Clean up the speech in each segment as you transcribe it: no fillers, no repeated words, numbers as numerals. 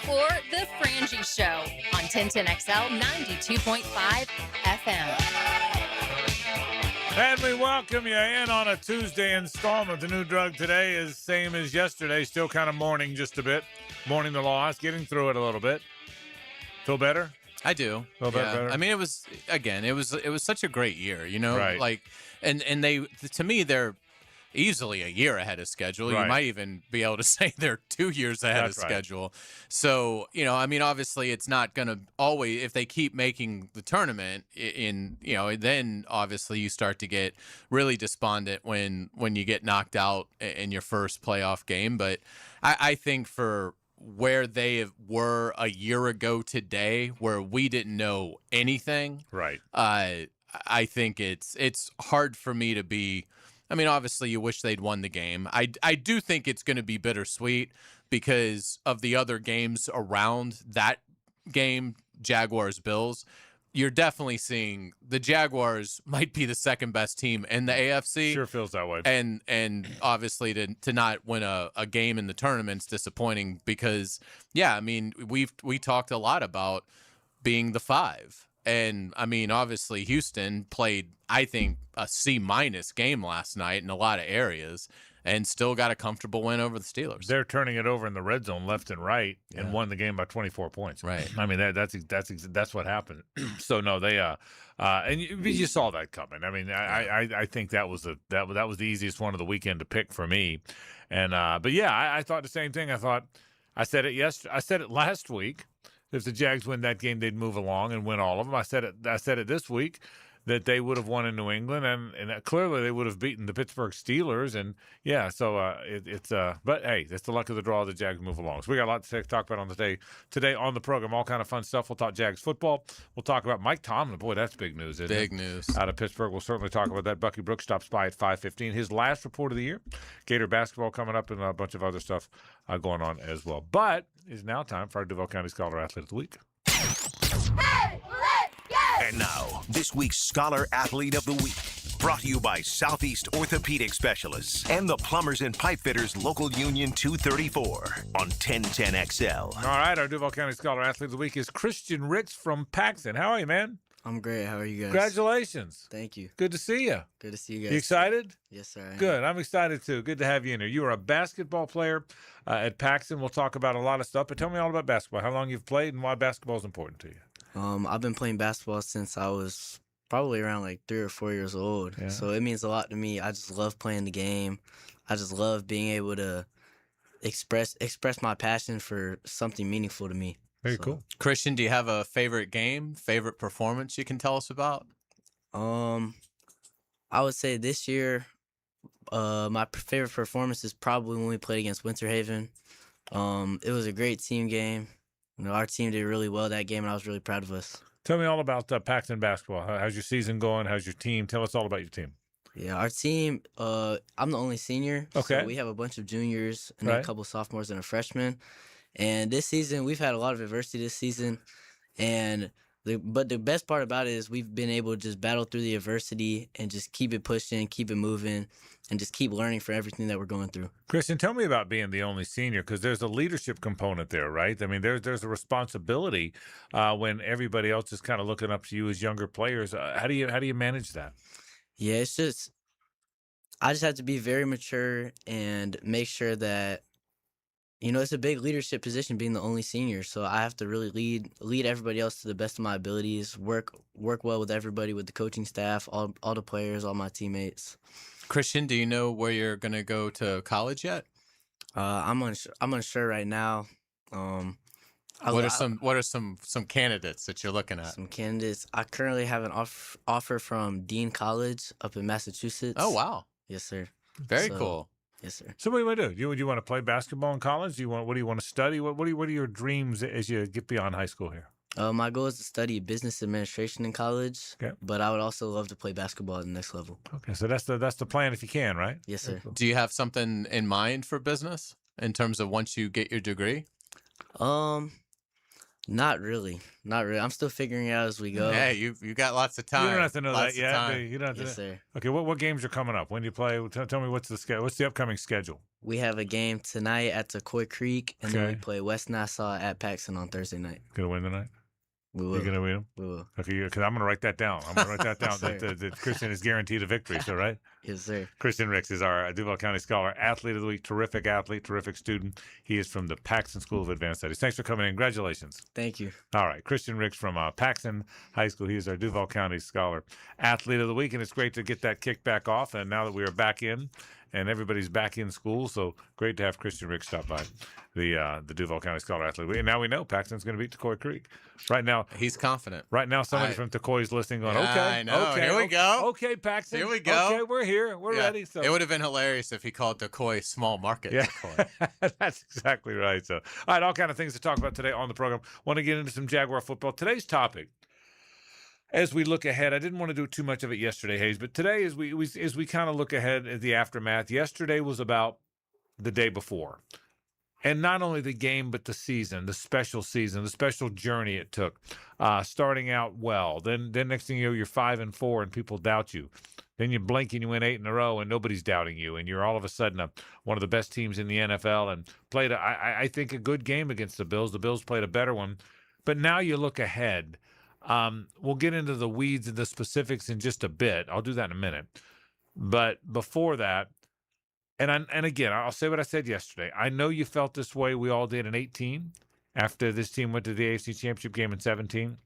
for The Frangie Show on 1010XL 92.5 FM. And we welcome you in on a Tuesday installment. The new drug today is same as yesterday, still kind of mourning just a bit. Mourning the loss, getting through it a little bit. Feel better? I do. Feel better? I mean, it was such a great year, you know? Right. Like, and they, to me, they're easily a year ahead of schedule. Right. You might even be able to say they're 2 years ahead That's of right. schedule. So, you know, I mean, obviously it's not going to always, if they keep making the tournament then obviously you start to get really despondent when you get knocked out in your first playoff game. But I think for where they were a year ago today, where we didn't know anything, Right. I think it's hard for me to be. I mean, obviously, you wish they'd won the game. I do think it's going to be bittersweet because of the other games around that game, Jaguars-Bills. You're definitely seeing the Jaguars might be the second best team in the AFC. Sure feels that way. And obviously to not win a game in the tournament's disappointing because, yeah, I mean, we talked a lot about being the 5. And, I mean, obviously Houston played, I think, a C- game last night in a lot of areas and still got a comfortable win over the Steelers. They're turning it over in the red zone left and right and won the game by 24 points. Right. I mean, that's what happened. So, no, they and you saw that coming. I mean, I think that was the easiest one of the weekend to pick for me. And but, yeah, I thought the same thing. I said it last week. If the Jags win that game, they'd move along and win all of them. I said it this week that they would have won in New England, and clearly they would have beaten the Pittsburgh Steelers. And yeah, so but hey, that's the luck of the draw. The Jags move along. So we got a lot to talk about on today on the program. All kind of fun stuff. We'll talk Jags football. We'll talk about Mike Tomlin. Boy, that's big news, isn't it? Big news Out of Pittsburgh. We'll certainly talk about that. Bucky Brooks stops by at 5:15. His last report of the year. Gator basketball coming up, and a bunch of other stuff going on as well. But it's now time for our Duval County Scholar Athlete of the Week. Hey, let's go! And now, this week's Scholar Athlete of the Week. Brought to you by Southeast Orthopedic Specialists and the Plumbers and Pipe Fitters Local Union 234 on 1010XL. All right, our Duval County Scholar Athlete of the Week is Christian Ritz from Paxton. How are you, man? I'm great. How are you guys? Congratulations. Thank you. Good to see you. Good to see you guys. You excited? Yes, sir. I am. Good. I'm excited, too. Good to have you in here. You are a basketball player at Paxton. We'll talk about a lot of stuff, but tell me all about basketball, how long you've played and why basketball is important to you. I've been playing basketball since I was probably around like 3 or 4 years old. Yeah. So it means a lot to me. I just love playing the game. I just love being able to express my passion for something meaningful to me. Very cool. Christian, do you have a favorite game, favorite performance you can tell us about? I would say this year, my favorite performance is probably when we played against Winter Haven. It was a great team game. You know, our team did really well that game, and I was really proud of us. Tell me all about Paxton basketball. How's your season going? How's your team? Tell us all about your team. Yeah, our team, I'm the only senior. Okay. So we have a bunch of juniors and then a couple sophomores and a freshman. And this season, we've had a lot of adversity this season. But the best part about it is we've been able to just battle through the adversity and just keep it pushing, keep it moving, and just keep learning for everything that we're going through. Christian, tell me about being the only senior, because there's a leadership component there, right? I mean, there's a responsibility when everybody else is kind of looking up to you as younger players. How do you manage that? Yeah, I just have to be very mature and make sure that, you know, it's a big leadership position being the only senior. So I have to really lead everybody else to the best of my abilities, work well with everybody, with the coaching staff, all the players, all my teammates. Christian, do you know where you're going to go to college yet? I'm unsure right now. What are some candidates that you're looking at? Some candidates. I currently have an offer from Dean College up in Massachusetts. Oh, wow. Yes, sir. Very cool. Yes, sir. So what do you want to do? Do you want to play basketball in college? What do you want to study? What are your dreams as you get beyond high school here? My goal is to study business administration in college, okay, but I would also love to play basketball at the next level. Okay, so that's the plan if you can, right? Yes, sir. Cool. Do you have something in mind for business in terms of once you get your degree? Not really. I'm still figuring it out as we go. Hey, you got lots of time. You don't have to know that yet. Yes, sir. Okay, what games are coming up? When do you play? Tell me what's the upcoming schedule? We have a game tonight at Tecoy Creek, and then we Okay. play West Nassau at Paxton on Thursday night. Gonna win tonight? We You're will. gonna win them? We will. Okay, because I'm gonna write that down. I'm gonna write that down. Sir. that Christian is guaranteed a victory. So right. Yes, sir. Christian Ricks is our Duval County Scholar Athlete of the Week. Terrific athlete, terrific student. He is from the Paxton School of Advanced Studies. Thanks for coming in. Congratulations. Thank you. All right, Christian Ricks from Paxton High School. He is our Duval County Scholar Athlete of the Week, and it's great to get that kick back off. And now that we are back in, and everybody's back in school, so great to have Christian Ricks stop by the Duval County Scholar Athlete of the Week. And now we know Paxton's going to beat Tecoy Creek. Right now, He's confident. somebody from Tecoy is listening, going, Yeah, "Okay, I know. okay, Here we go. Okay, Paxton, Here we go. Okay, we're here, we're Yeah. ready." So It would have been hilarious if he called Decoy small market. yeah, Decoy. that's exactly right. So, all right, all kind of things to talk about today on the program. Want to get into some Jaguar football. Today's topic, as we look ahead, I didn't want to do too much of it yesterday, Hayes, but today, as we kind of look ahead at the aftermath, yesterday was about the day before, and not only the game, but the season, the special journey it took, starting out well. Then next thing you know, you're 5-4, and people doubt you. Then you blink and you win 8 in a row, and nobody's doubting you, and you're all of a sudden one of the best teams in the NFL, and played, I think, a good game against the Bills. The Bills played a better one, but now you look ahead. We'll get into the weeds and the specifics in just a bit. I'll do that in a minute. But before that, and again, I'll say what I said yesterday. I know you felt this way. We all did in 18 after this team went to the AFC Championship game in 17.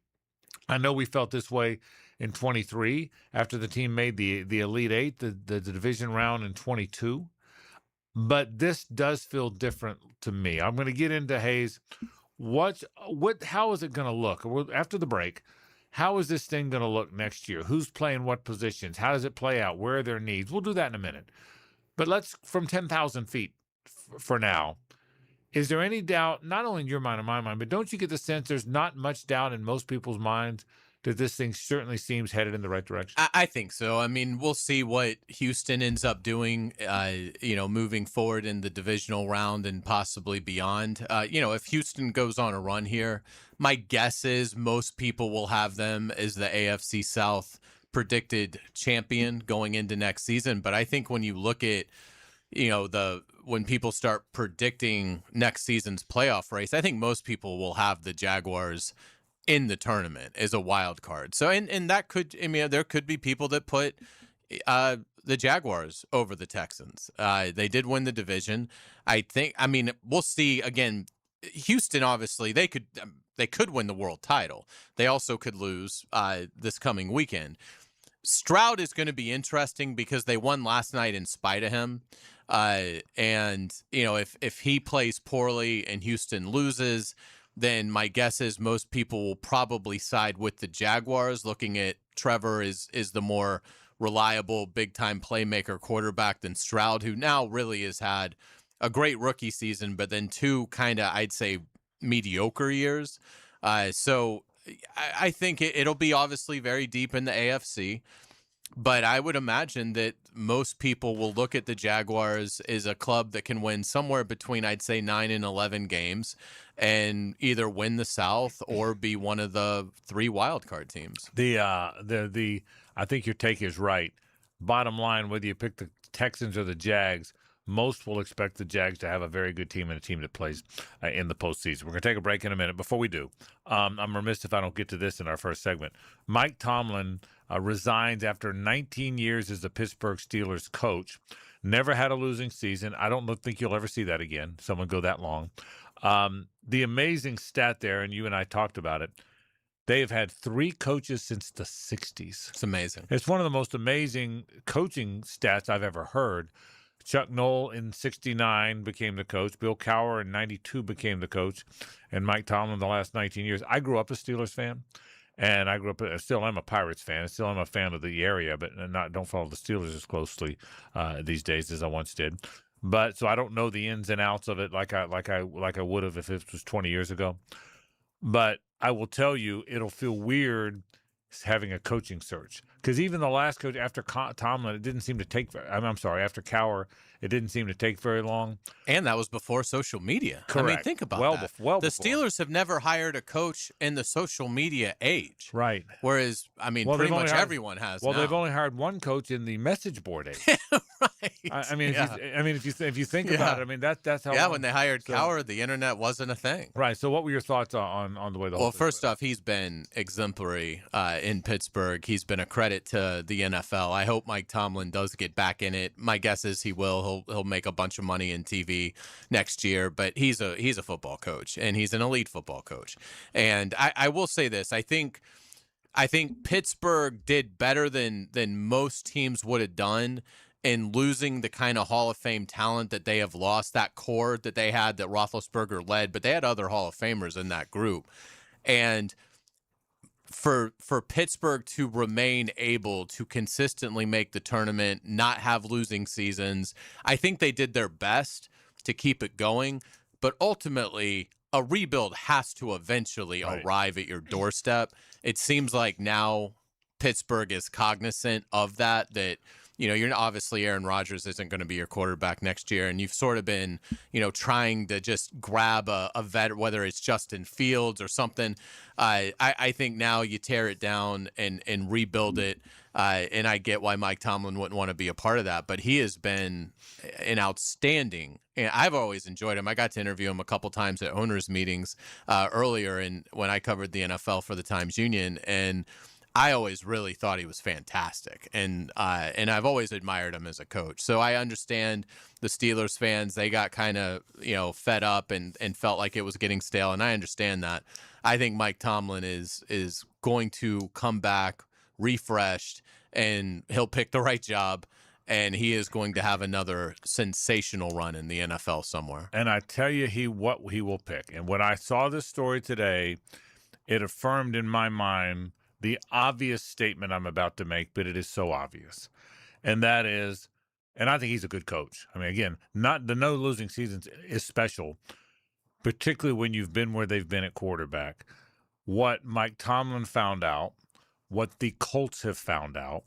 I know we felt this way in 23 after the team made the Elite Eight, the division round in 22. But this does feel different to me. I'm going to get into, Hayes, how is it going to look after the break? How is this thing going to look next year? Who's playing what positions? How does it play out? Where are their needs? We'll do that in a minute. But let's, from 10,000 feet for now, is there any doubt, not only in your mind or my mind, but don't you get the sense there's not much doubt in most people's minds that this thing certainly seems headed in the right direction? I think so. I mean, we'll see what Houston ends up doing, moving forward in the divisional round and possibly beyond. If Houston goes on a run here, my guess is most people will have them as the AFC South predicted champion going into next season. But I think when you look at, when people start predicting next season's playoff race, I think most people will have the Jaguars in the tournament as a wild card. So, and that could, there could be people that put the Jaguars over the Texans. They did win the division. We'll see. Again, Houston, obviously, they could win the world title. They also could lose this coming weekend. Stroud is going to be interesting because they won last night in spite of him. If he plays poorly and Houston loses, then my guess is most people will probably side with the Jaguars, looking at Trevor is the more reliable, big-time playmaker quarterback than Stroud, who now really has had a great rookie season, but then 2 kind of, I'd say, mediocre years. So I think it'll be obviously very deep in the AFC, but I would imagine that most people will look at the Jaguars as a club that can win somewhere between, I'd say, 9 and 11 games and either win the South or be one of the 3 wildcard teams. I think your take is right. Bottom line, whether you pick the Texans or the Jags, most will expect the Jags to have a very good team and a team that plays in the postseason. We're going to take a break in a minute. Before we do, I'm remiss if I don't get to this in our first segment. Mike Tomlin resigns after 19 years as the Pittsburgh Steelers coach. Never had a losing season. I don't think you'll ever see that again, someone go that long. The amazing stat there, and you and I talked about it, they have had 3 coaches since the 60s. It's amazing. It's one of the most amazing coaching stats I've ever heard. Chuck Noll in 69 became the coach. Bill Cowher in 92 became the coach. And Mike Tomlin the last 19 years. I grew up a Steelers fan. And I still am a Pirates fan. I still am a fan of the area, but don't follow the Steelers as closely these days as I once did. But so I don't know the ins and outs of it like I would have if it was 20 years ago. But I will tell you, it'll feel weird having a coaching search, because even the last coach after Tomlin, it didn't seem to take. After Cowher It didn't seem to take very long. And that was before social media. Correct. I mean, think about that. Well the before. Steelers have never hired a coach in the social media age. Right. Whereas, I mean, pretty much everyone has. Well, now. they've only hired one coach in the message board age. Right. I mean, if you think about it, I mean that's how. Yeah, when they hired Cowher, the internet wasn't a thing. Right. So, what were your thoughts on the way the whole? Well, first off, he's been exemplary in Pittsburgh. He's been a credit to the NFL. I hope Mike Tomlin does get back in it. My guess is he will. He'll make a bunch of money in TV next year. But he's a football coach, and he's an elite football coach. And I will say this: I think Pittsburgh did better than most teams would have done in losing the kind of Hall of Fame talent that they have lost, that core that they had that Roethlisberger led, but they had other Hall of Famers in that group. And for Pittsburgh to remain able to consistently make the tournament, not have losing seasons, I think they did their best to keep it going. But ultimately, a rebuild has to eventually arrive at your doorstep. It seems like now Pittsburgh is cognizant of that, you're obviously Aaron Rodgers isn't going to be your quarterback next year, and you've sort of been, trying to just grab a vet, whether it's Justin Fields or something. I think now you tear it down and rebuild it, and I get why Mike Tomlin wouldn't want to be a part of that, but he has been an outstanding, and I've always enjoyed him. I got to interview him a couple times at owners' meetings earlier, and when I covered the NFL for the Times-Union, and I always really thought he was fantastic, and I've always admired him as a coach. So I understand the Steelers fans; they got kind of fed up and felt like it was getting stale, and I understand that. I think Mike Tomlin is going to come back refreshed, and he'll pick the right job, and he is going to have another sensational run in the NFL somewhere. And I tell you, what he will pick. And when I saw this story today, it affirmed in my mind the obvious statement I'm about to make, but it is so obvious. And that is, and I think he's a good coach. I mean, again, not the no losing seasons is special, particularly when you've been where they've been at quarterback. What Mike Tomlin found out, what the Colts have found out,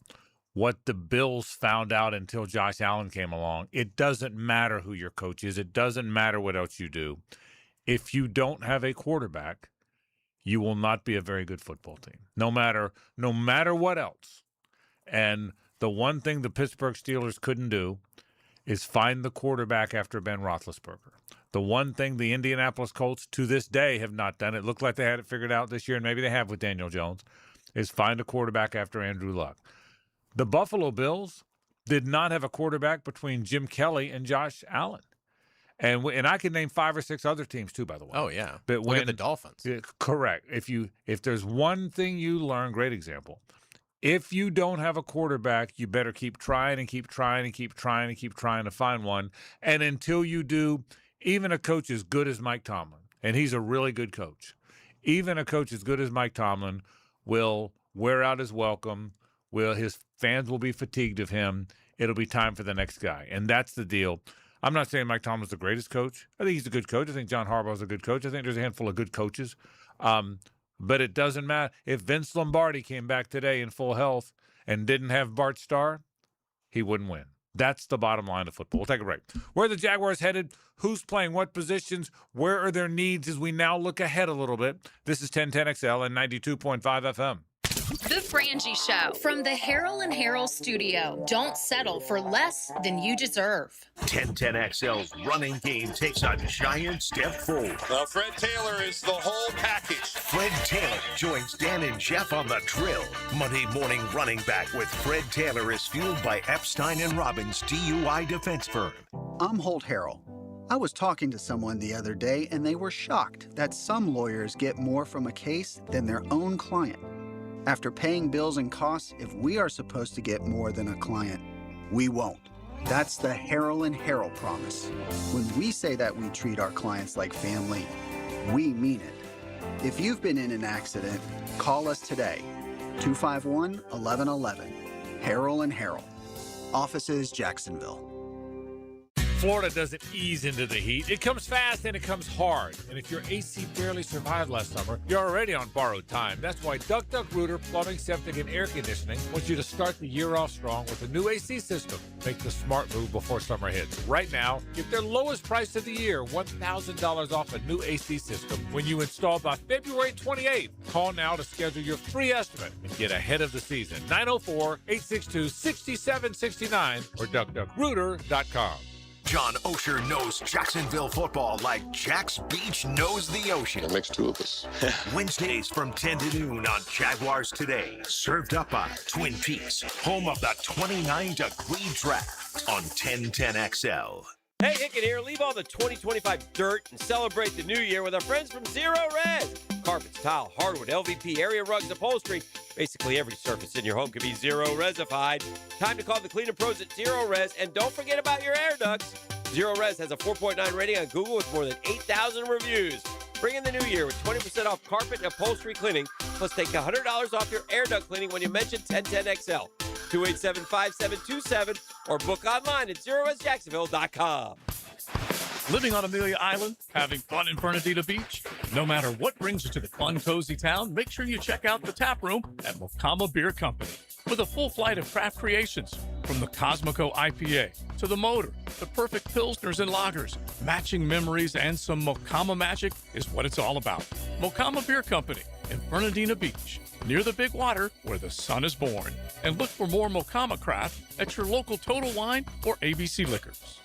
what the Bills found out until Josh Allen came along, it doesn't matter who your coach is. It doesn't matter what else you do. If you don't have a quarterback, you will not be a very good football team, no matter what else. And the one thing the Pittsburgh Steelers couldn't do is find the quarterback after Ben Roethlisberger. The one thing the Indianapolis Colts to this day have not done, it looked like they had it figured out this year, and maybe they have with Daniel Jones, is find a quarterback after Andrew Luck. The Buffalo Bills did not have a quarterback between Jim Kelly and Josh Allen. And I can name 5 or 6 other teams too, by the way. Oh yeah, but look at the Dolphins. Correct. If there's one thing you learn, great example. If you don't have a quarterback, you better keep trying and keep trying and keep trying and keep trying to find one. And until you do, even a coach as good as Mike Tomlin, and he's a really good coach, even a coach as good as Mike Tomlin will wear out his welcome. His fans will be fatigued of him. It'll be time for the next guy, and that's the deal. I'm not saying Mike Tomlin's the greatest coach. I think he's a good coach. I think John Harbaugh's a good coach. I think there's a handful of good coaches. But it doesn't matter. If Vince Lombardi came back today in full health and didn't have Bart Starr, he wouldn't win. That's the bottom line of football. We'll take a break. Where are the Jaguars headed? Who's playing what positions? Where are their needs as we now look ahead a little bit? This is 1010XL and 92.5 FM. The Frangie Show from the Harrell and Harrell studio. Don't settle for less than you deserve. 1010XL's running game takes a giant step forward. Well, Fred Taylor is the whole package. Fred Taylor joins Dan and Jeff on the drill. Monday morning running back with Fred Taylor is fueled by Epstein & Robbins DUI defense firm. I'm Holt Harrell. I was talking to someone the other day and they were shocked that some lawyers get more from a case than their own client. After paying bills and costs, if we are supposed to get more than a client, we won't. That's the Harrell and Harrell promise. When we say that we treat our clients like family, we mean it. If you've been in an accident, call us today. 251-1111. Harrell and Harrell. Offices, Jacksonville. Florida doesn't ease into the heat. It comes fast and it comes hard. And if your AC barely survived last summer, you're already on borrowed time. That's why Duck Duck Rooter Plumbing, Septic, and Air Conditioning wants you to start the year off strong with a new AC system. Make the smart move before summer hits. Right now, get their lowest price of the year, $1,000 off a new AC system when you install by February 28th. Call now to schedule your free estimate and get ahead of the season. 904-862-6769 or duckduckrooter.com. John Osher knows Jacksonville football like Jack's Beach knows the ocean. That makes two of us. Wednesdays from 10 to noon on Jaguars Today. Served up by Twin Peaks, home of the 29-degree draft on 1010XL. Hey, Hicken here. Leave all the 2025 dirt and celebrate the new year with our friends from Zero Res. Carpets, tile, hardwood, LVP, area rugs, upholstery. Basically every surface in your home can be Zero Resified. Time to call the cleaning pros at Zero Res, and don't forget about your air ducts. Zero Res has a 4.9 rating on Google with more than 8,000 reviews. Bring in the new year with 20% off carpet and upholstery cleaning, plus take $100 off your air duct cleaning when you mention 1010XL. 287-5727 or book online at ZeroResJacksonville.com. Living on Amelia Island, having fun in Fernandina Beach? No matter what brings you to the fun, cozy town, make sure you check out the tap room at Mokama Beer Company. With a full flight of craft creations, from the Cosmico IPA to the Motor, the perfect Pilsners and Lagers, matching memories and some Mokama magic is what it's all about. Mokama Beer Company in Fernandina Beach, near the big water where the sun is born. And look for more Mokama craft at your local Total Wine or ABC Liquors.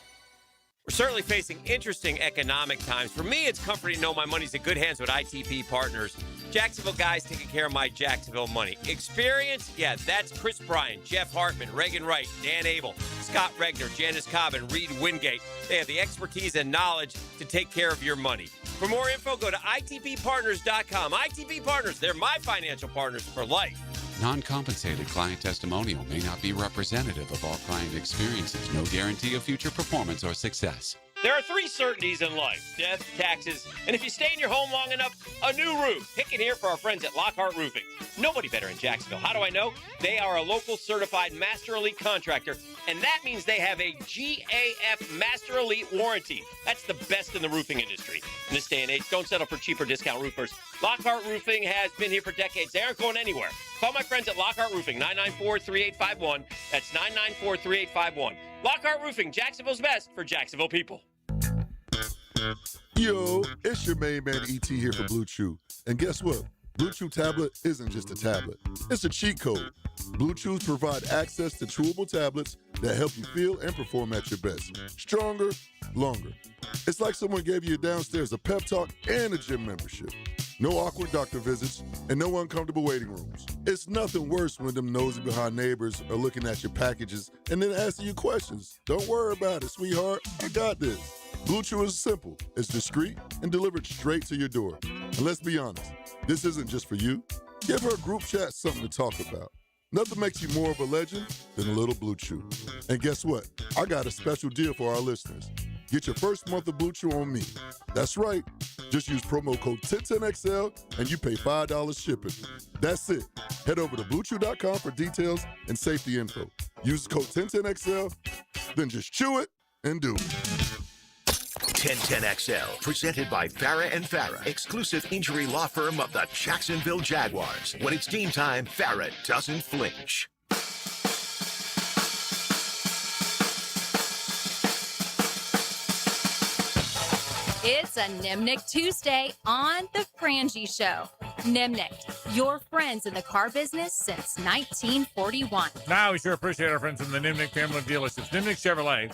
We're certainly facing interesting economic times. For me, it's comforting to know my money's in good hands with ITP Partners. Jacksonville guys taking care of my Jacksonville money. Experience? Yeah, that's Chris Bryan, Jeff Hartman, Reagan Wright, Dan Abel, Scott Regner, Janice Cobb, and Reed Wingate. They have the expertise and knowledge to take care of your money. For more info, go to itppartners.com. ITP Partners, they're my financial partners for life. Non-compensated client testimonial may not be representative of all client experiences. No guarantee of future performance or success. There are three certainties in life: death, taxes, and if you stay in your home long enough, a new roof. Hicken here for our friends at Lockhart Roofing. Nobody better in Jacksonville. How do I know? They are a local certified Master Elite contractor, and that means they have a GAF Master Elite warranty. That's the best in the roofing industry. In this day and age, don't settle for cheaper discount roofers. Lockhart Roofing has been here for decades. They aren't going anywhere. Call my friends at Lockhart Roofing, 994-3851. That's 994-3851. Lockhart Roofing, Jacksonville's best for Jacksonville people. Yo, it's your main man ET here for Blue Chew. And guess what? Blue Chew tablet isn't just a tablet. It's a cheat code. Blue Chews provide access to chewable tablets that help you feel and perform at your best. Stronger, longer. It's like someone gave you downstairs a pep talk and a gym membership. No awkward doctor visits and no uncomfortable waiting rooms. It's nothing worse when them nosy behind neighbors are looking at your packages and then asking you questions. Don't worry about it, sweetheart. I got this. Blue Chew is simple. It's discreet and delivered straight to your door. And let's be honest, this isn't just for you. Give her group chat something to talk about. Nothing makes you more of a legend than a little Blue Chew. And guess what? I got a special deal for our listeners. Get your first month of Blue Chew on me. That's right. Just use promo code 1010XL and you pay $5 shipping. That's it. Head over to BlueChew.com for details and safety info. Use the code 1010XL, then just chew it and do it. 1010XL, presented by Farah and Farah, exclusive injury law firm of the Jacksonville Jaguars. When it's game time, Farah doesn't flinch. It's a Nimnick Tuesday on The Frangie Show. Nimnick, your friends in the car business since 1941. Now we sure appreciate our friends from the Nimnick family of dealerships. Nimnick Chevrolet.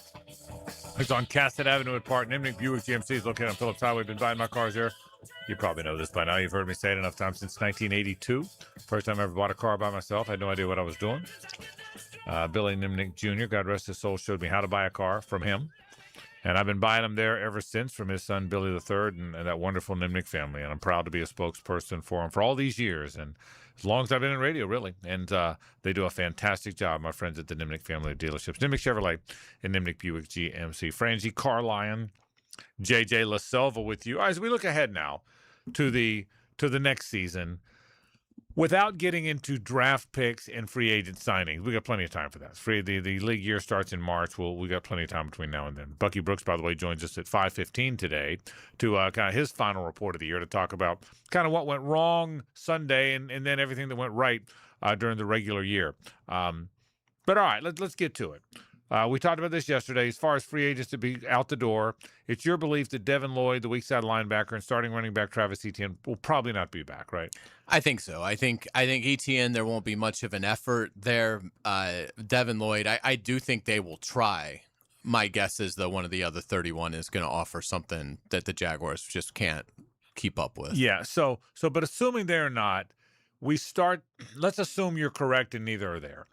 It's on Cassett Avenue at Park. Nimnick Buick GMC is located on Phillips Highway. Been buying my cars here. You probably know this by now. You've heard me say it enough times since 1982. First time I ever bought a car by myself. I had no idea what I was doing. Billy Nimnick Jr., God rest his soul, showed me how to buy a car from him. And I've been buying them there ever since from his son, Billy III, and that wonderful Nimnick family. And I'm proud to be a spokesperson for him for all these years. And as long as I've been in radio, really. And they do a fantastic job, my friends at the Nimnick family of dealerships. Nimnick Chevrolet and Nimnick Buick GMC. Frangie, Car Lion, JJ La Selva with you. As we look ahead now to the next season, Without getting into draft picks and free agent signings, we got plenty of time for that. The league year starts in March. We got plenty of time between now and then. Bucky Brooks, by the way, joins us at 5:15 today to kind of his final report of the year to talk about kind of what went wrong Sunday and then everything that went right during the regular year. But all right, let's get to it. We talked about this yesterday. As far as free agents to be out the door, it's your belief that Devin Lloyd, the weak side linebacker, and starting running back Travis Etienne will probably not be back, right? I think so. I think Etienne, there won't be much of an effort there. Devin Lloyd, I do think they will try. My guess is that one of the other 31 is going to offer something that the Jaguars just can't keep up with. Yeah. So, but assuming they're not, let's assume you're correct and neither are there.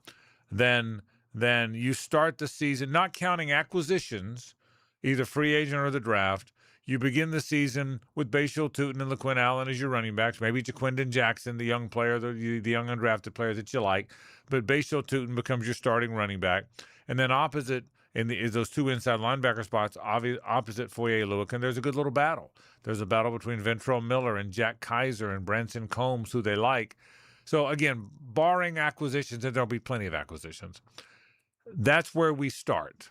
Then you start the season, not counting acquisitions, either free agent or the draft. You begin the season with Bashal Tutin and LaQuinn Allen as your running backs, maybe Jaquindon Jackson, the young player, the young undrafted player that you like. But Bashal Tutin becomes your starting running back. And then opposite is those two inside linebacker spots, opposite Foye Oluokun, there's a good little battle. There's a battle between Ventrell Miller and Jack Kaiser and Branson Combs, who they like. So, again, barring acquisitions, and there'll be plenty of acquisitions, that's where we start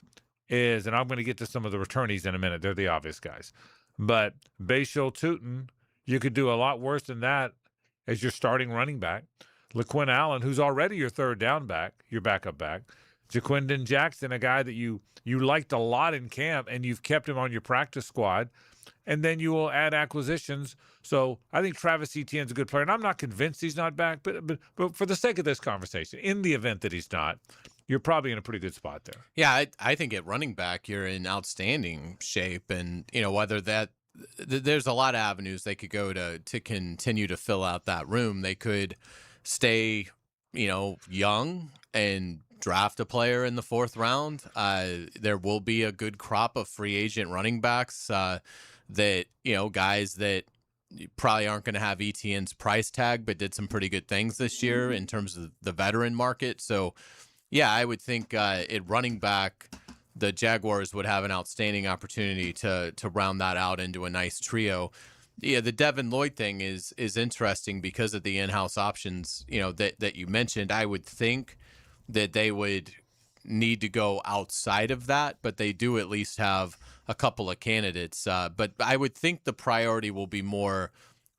and I'm going to get to some of the returnees in a minute. They're the obvious guys. But Bashal Tutin, you could do a lot worse than that as your starting running back. LaQuinn Allen, who's already your third down back, your backup back. Jaquindon Jackson, a guy that you liked a lot in camp, and you've kept him on your practice squad. And then you will add acquisitions. So I think Travis Etienne's a good player. And I'm not convinced he's not back, but for the sake of this conversation, in the event that he's not, you're probably in a pretty good spot there. Yeah, I think at running back, you're in outstanding shape. And, whether there's a lot of avenues they could go to continue to fill out that room. They could stay, young and draft a player in the fourth round. There will be a good crop of free agent running backs that, guys that probably aren't going to have Etienne's price tag, but did some pretty good things this year in terms of the veteran market. So, yeah, I would think at running back, the Jaguars would have an outstanding opportunity to round that out into a nice trio. Yeah, the Devin Lloyd thing is interesting because of the in-house options, that you mentioned. I would think that they would need to go outside of that, but they do at least have a couple of candidates. But I would think the priority will be more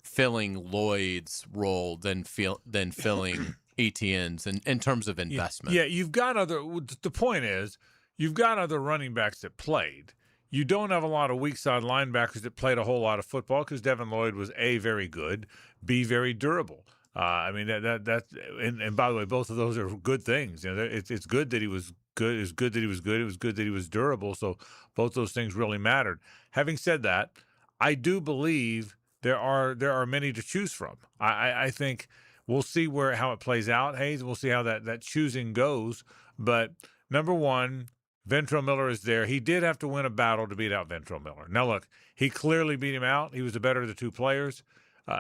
filling Lloyd's role than filling Etienne's in terms of investment. Yeah, you've got the point is, you've got other running backs that played. You don't have a lot of weak side linebackers that played a whole lot of football because Devin Lloyd was A, very good, B, very durable. I mean, that's and by the way, both of those are good things. It's good that he was good. It's good that he was good. It was good that he was durable. So both those things really mattered. Having said that, I do believe there are many to choose from. I think we'll see how it plays out, Hayes. We'll see how that choosing goes. But number one, Ventrell Miller is there. He did have to win a battle to beat out Ventrell Miller. Now, look, he clearly beat him out. He was the better of the two players.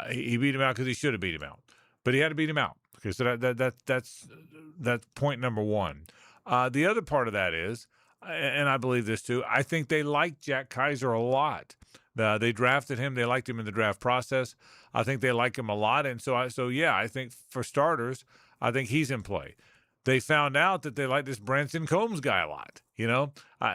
He beat him out because he should have beat him out. But he had to beat him out. Okay, so that's point number one. The other part of that is, and I believe this too, I think they like Jack Kaiser a lot. They drafted him. They liked him in the draft process. I think they like him a lot. And so I think for starters, I think he's in play. They found out that they like this Branson Combs guy a lot.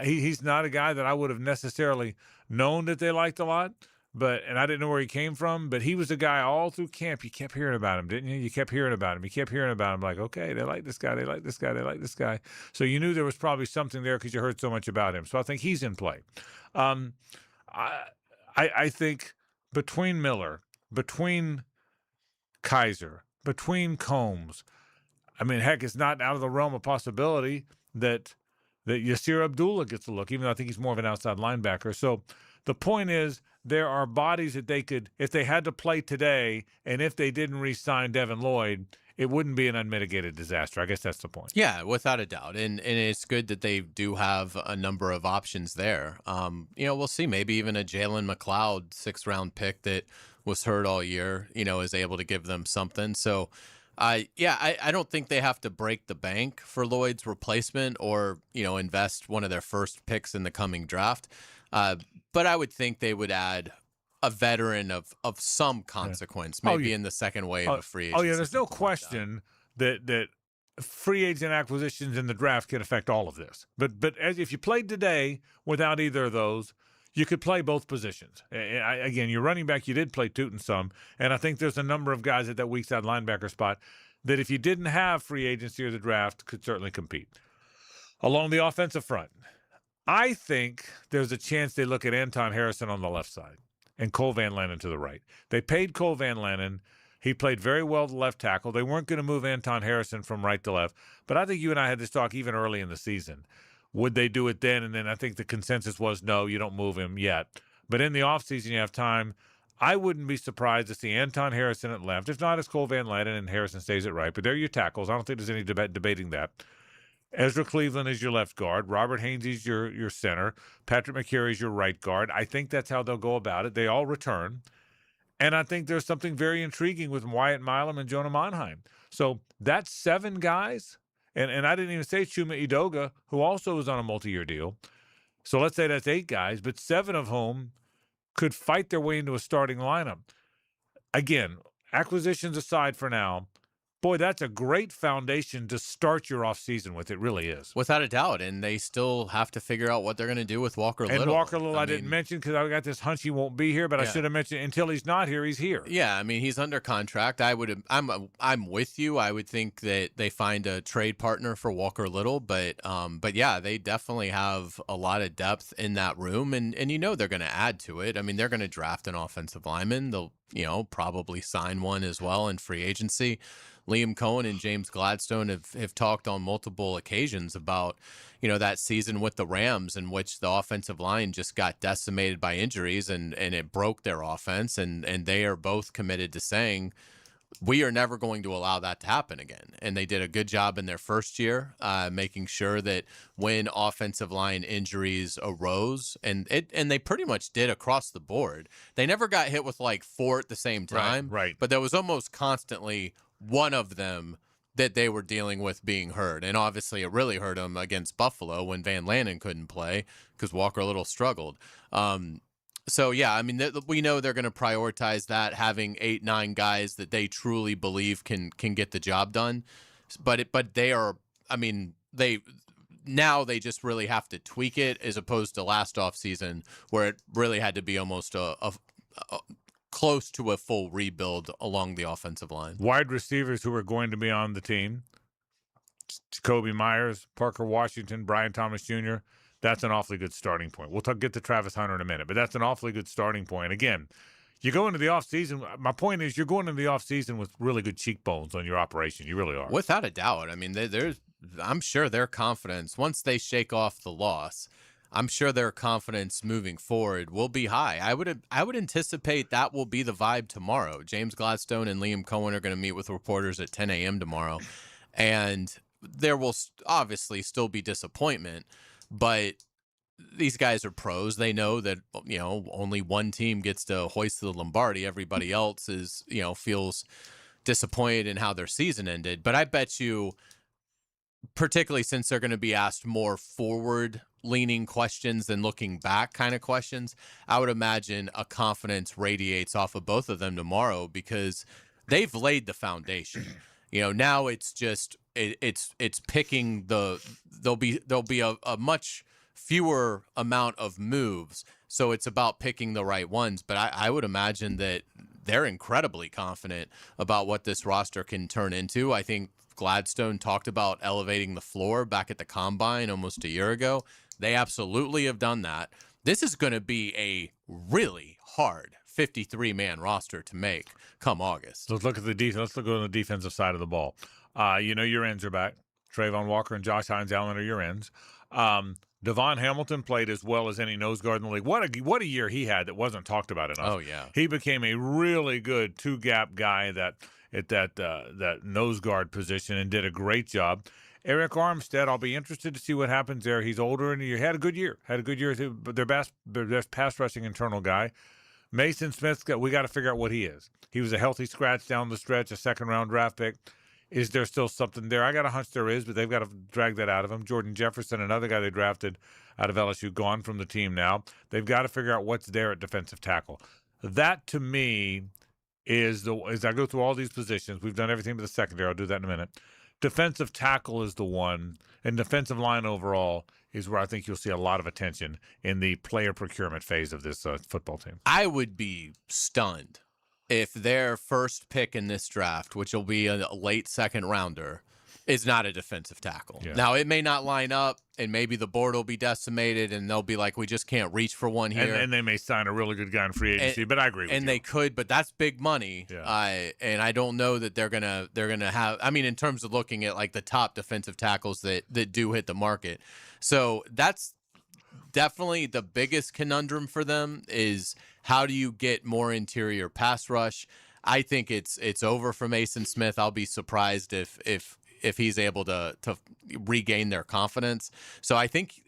He's not a guy that I would have necessarily known that they liked a lot. And I didn't know where he came from, but he was a guy all through camp. You kept hearing about him, didn't you? You kept hearing about him. Like, okay, they like this guy. They like this guy. They like this guy. So you knew there was probably something there because you heard so much about him. So I think he's in play. I think between Miller, between Kaiser, between Combs, I mean, heck, it's not out of the realm of possibility that Yasir Abdullah gets a look, even though I think he's more of an outside linebacker. So the point is, there are bodies that they could, if they had to play today, and if they didn't re-sign Devin Lloyd, it wouldn't be an unmitigated disaster. I guess that's the point. Yeah, without a doubt. And it's good that they do have a number of options there. We'll see. Maybe even a Jalen McLeod 6th-round pick that was hurt all year, is able to give them something. So, I don't think they have to break the bank for Lloyd's replacement or, invest one of their first picks in the coming draft. But I would think they would add a veteran of some consequence, maybe in the second wave of free agency. Oh, yeah, there's no question that free agent acquisitions in the draft can affect all of this. But as if you played today without either of those, you could play both positions. Again, your running back, you did play Tootin some, and I think there's a number of guys at that weak side linebacker spot that if you didn't have free agency or the draft could certainly compete. Along the offensive front, I think there's a chance they look at Anton Harrison on the left side and Cole Van Lanen to the right. They paid Cole Van Lanen. He played very well at left tackle. They weren't going to move Anton Harrison from right to left. But I think you and I had this talk even early in the season. Would they do it then? And then I think the consensus was, no, you don't move him yet. But in the offseason, you have time. I wouldn't be surprised to see Anton Harrison at left. If not, it's Cole Van Lanen and Harrison stays at right. But they're your tackles. I don't think there's any debating that. Ezra Cleveland is your left guard. Robert Hainsey's your center. Patrick McCarry's your right guard. I think that's how they'll go about it. They all return. And I think there's something very intriguing with Wyatt Milam and Jonah Monheim. So that's 7 guys. And I didn't even say Chuma Edoga, who also is on a multi-year deal. So let's say that's 8 guys, but 7 of whom could fight their way into a starting lineup. Again, acquisitions aside for now, boy, that's a great foundation to start your offseason with. It really is. Without a doubt. And they still have to figure out what they're going to do with Walker Little. And Walker Little, I didn't mention because I got this hunch he won't be here, but I should have mentioned until he's not here, he's here. Yeah, I mean, he's under contract. I'm with you. I would think that they find a trade partner for Walker Little, but yeah, they definitely have a lot of depth in that room, and they're going to add to it. I mean, they're going to draft an offensive lineman. They'll probably sign one as well in free agency. Liam Cohen and James Gladstone have talked on multiple occasions about, that season with the Rams in which the offensive line just got decimated by injuries and it broke their offense. And they are both committed to saying, we are never going to allow that to happen again. And they did a good job in their first year, making sure that when offensive line injuries arose, and they pretty much did across the board, they never got hit with like 4 at the same time. Right. But there was almost constantly one of them that they were dealing with being hurt. And obviously it really hurt them against Buffalo when Van Lanen couldn't play because Walker Little struggled. So, yeah, I mean, we know they're going to prioritize that, having 8-9 guys that they truly believe can get the job done. But they are, I mean, they just really have to tweak it as opposed to last offseason where it really had to be almost a close to a full rebuild along the offensive line. Wide receivers who are going to be on the team, Jacoby Myers, Parker Washington, Brian Thomas Jr., that's an awfully good starting point. We'll get to Travis Hunter in a minute, but that's an awfully good starting point. Again, you go into the offseason, my point is you're going into the offseason with really good cheekbones on your operation. You really are. Without a doubt. I mean, I'm sure their confidence, once they shake off the loss, I'm sure their confidence moving forward will be high. I would anticipate that will be the vibe tomorrow. James Gladstone and Liam Cohen are going to meet with reporters at 10 a.m. tomorrow, and there will obviously still be disappointment, but these guys are pros. They know that, only one team gets to hoist the Lombardi. Everybody else feels disappointed in how their season ended. But I bet you, particularly since they're going to be asked more forward-leaning questions than looking back kind of questions, I would imagine a confidence radiates off of both of them tomorrow because they've laid the foundation. Now it's just it's picking there'll be a much fewer amount of moves, so it's about picking the right ones. But I would imagine that they're incredibly confident about what this roster can turn into. I think Gladstone talked about elevating the floor back at the Combine almost a year ago. They absolutely have done that. This is going to be a really hard 53-man roster to make come August. Let's look at the defense. Let's look on the defensive side of the ball. Your ends are back. Trayvon Walker and Josh Hines-Allen are your ends. Devon Hamilton played as well as any nose guard in the league. What a year he had that wasn't talked about enough. Oh, yeah. He became a really good two-gap guy at that nose guard position and did a great job. Eric Armstead, I'll be interested to see what happens there. He's older and he had a good year. But their best pass rushing internal guy. Mason Smith, we got to figure out what he is. He was a healthy scratch down the stretch, a second-round draft pick. Is there still something there? I got a hunch there is, but they've got to drag that out of him. Jordan Jefferson, another guy they drafted out of LSU, gone from the team now. They've got to figure out what's there at defensive tackle. That to me is as I go through all these positions, we've done everything but the secondary. I'll do that in a minute. Defensive tackle is the one, and defensive line overall is where I think you'll see a lot of attention in the player procurement phase of this football team. I would be stunned if their first pick in this draft, which will be a late second rounder, is not a defensive tackle. Yeah. Now, it may not line up, and maybe the board will be decimated, and they'll be like, we just can't reach for one here. And they may sign a really good guy in free agency, but I agree with you. And they could, but that's big money. Yeah. And I don't know that they're gonna have. I mean, in terms of looking at like the top defensive tackles that do hit the market, so that's definitely the biggest conundrum for them is how do you get more interior pass rush? I think it's over for Mason Smith. I'll be surprised if he's able to regain their confidence. So I think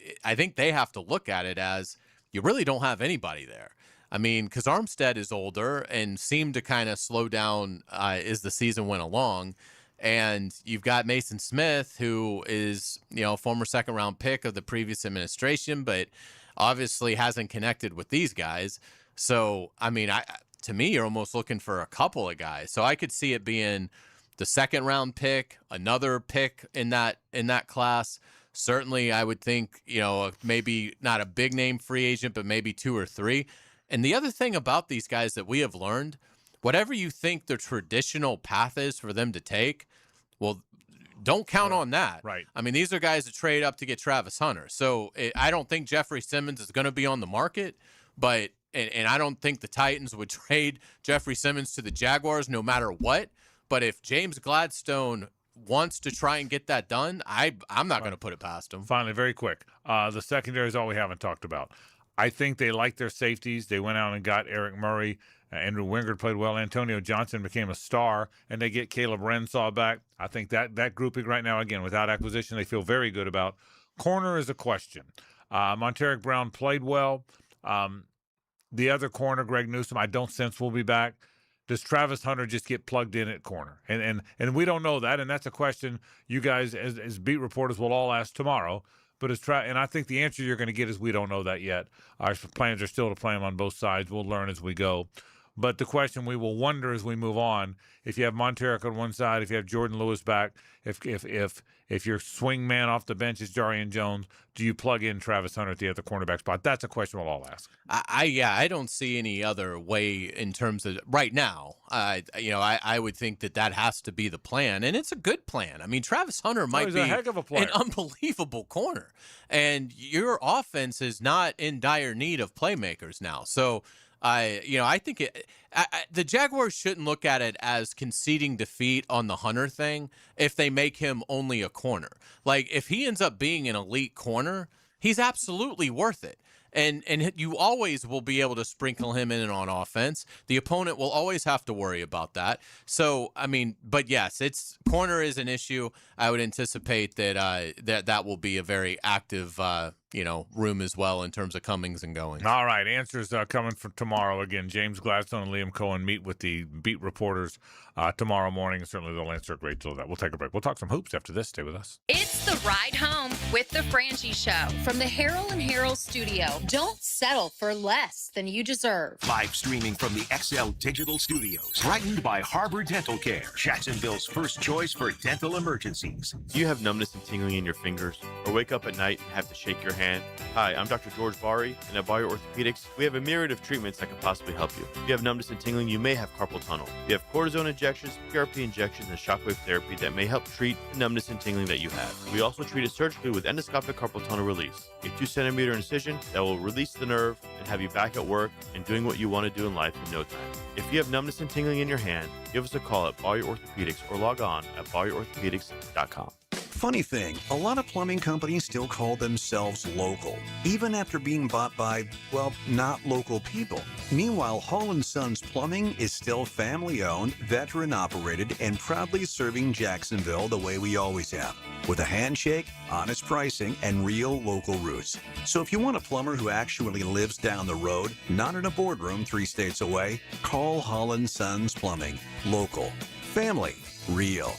they have to look at it as you really don't have anybody there. I mean, because Armstead is older and seemed to kind of slow down as the season went along. And you've got Mason Smith, who is, a former second-round pick of the previous administration, but obviously hasn't connected with these guys. So, I mean, to me, you're almost looking for a couple of guys. So I could see it being the second-round pick, another pick in that class. Certainly, I would think, maybe not a big-name free agent, but maybe 2 or 3. And the other thing about these guys that we have learned, whatever you think the traditional path is for them to take, well, don't count on that. Right. I mean, these are guys that trade up to get Travis Hunter. So I don't think Jeffrey Simmons is going to be on the market, but and I don't think the Titans would trade Jeffrey Simmons to the Jaguars no matter what. But if James Gladstone wants to try and get that done, I'm not going to put it past him. Finally, very quick, the secondary is all we haven't talked about. I think they like their safeties. They went out and got Eric Murray. Andrew Wingard played well. Antonio Johnson became a star, and they get Caleb Rensaw back. I think that grouping right now, again, without acquisition, they feel very good about. Corner is a question. Monteric Brown played well. The other corner, Greg Newsome, I don't sense will be back. Does Travis Hunter just get plugged in at corner? And we don't know that, and that's a question you guys as beat reporters will all ask tomorrow. But and I think the answer you're going to get is we don't know that yet. Our plans are still to play them on both sides. We'll learn as we go. But the question we will wonder as we move on, if you have Monteric on one side, if you have Jordan Lewis back, if your swing man off the bench is Jarian Jones, do you plug in Travis Hunter at the other cornerback spot? That's a question we'll all ask. I don't see any other way in terms of right now. I would think that has to be the plan, and it's a good plan. I mean, Travis Hunter might be a heck of a player. An unbelievable corner, and your offense is not in dire need of playmakers now. So. I think the Jaguars shouldn't look at it as conceding defeat on the Hunter thing if they make him only a corner. Like, if he ends up being an elite corner, he's absolutely worth it. And you always will be able to sprinkle him in and on offense. The opponent will always have to worry about that. So, I mean, but yes, corner is an issue. I would anticipate that will be a very active room as well in terms of comings and goings. All right, answers coming for tomorrow. Again, James Gladstone and Liam Cohen meet with the beat reporters tomorrow morning, and certainly they'll answer a great deal of that. We'll take a break. We'll talk some hoops after this. Stay with us. It's the ride home with the Frangie Show from the Harrell and Harrell studio. Don't settle for less than you deserve. Live streaming from the XL Digital Studios. Brightened by Harbor Dental Care, Jacksonville's first choice for dental emergencies. Do you have numbness and tingling in your fingers, or wake up at night and have to shake your hand? Hi, I'm Dr. George Bari, and at Bari Orthopedics, we have a myriad of treatments that could possibly help you. If you have numbness and tingling, you may have carpal tunnel. You have cortisone injections, PRP injections, and shockwave therapy that may help treat the numbness and tingling that you have. We also treat it surgically with endoscopic carpal tunnel release, a 2-centimeter incision that will release the nerve and have you back at work and doing what you want to do in life in no time. If you have numbness and tingling in your hand, give us a call at Bari Orthopedics or log on at bariorthopedics.com. Funny thing, a lot of plumbing companies still call themselves local, even after being bought by, well, not local people. Meanwhile, Hall & Sons Plumbing is still family-owned, veteran-operated, and proudly serving Jacksonville the way we always have, with a handshake, honest pricing, and real local roots. So if you want a plumber who actually lives down the road, not in a boardroom 3 states away, call Hall & Sons Plumbing. Local. Family. Real.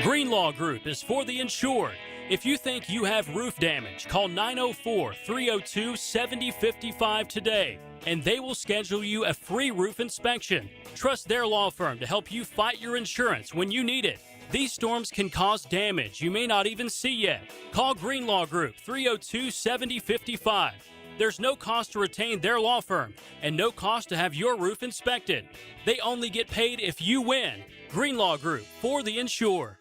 Greenlaw Group is for the insured. If you think you have roof damage, call 904-302-7055 today, and they will schedule you a free roof inspection. Trust their law firm to help you fight your insurance when you need it. These storms can cause damage you may not even see yet. Call Greenlaw Group 302-7055. There's no cost to retain their law firm and no cost to have your roof inspected. They only get paid if you win. Greenlaw Group, for the insured.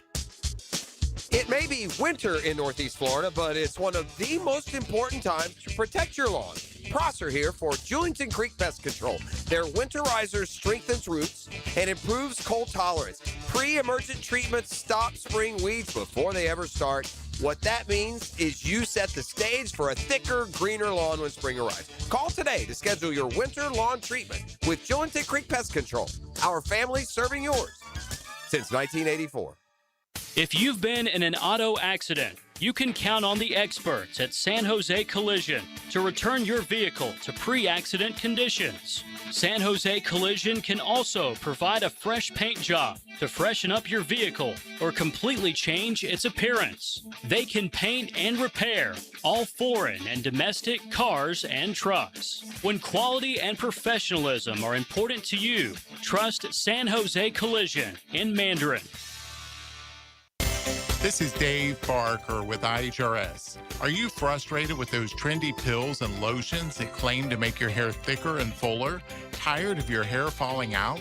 It may be winter in Northeast Florida, but it's one of the most important times to protect your lawn. Prosser here for Julington Creek Pest Control. Their winterizer strengthens roots and improves cold tolerance. Pre-emergent treatments stop spring weeds before they ever start. What that means is you set the stage for a thicker, greener lawn when spring arrives. Call today to schedule your winter lawn treatment with Julington Creek Pest Control. Our family serving yours since 1984. If you've been in an auto accident, you can count on the experts at San Jose Collision to return your vehicle to pre-accident conditions. San Jose Collision can also provide a fresh paint job to freshen up your vehicle or completely change its appearance. They can paint and repair all foreign and domestic cars and trucks. When quality and professionalism are important to you, trust San Jose Collision in Mandarin. This is Dave Barker with IHRS. Are you frustrated with those trendy pills and lotions that claim to make your hair thicker and fuller? Tired of your hair falling out?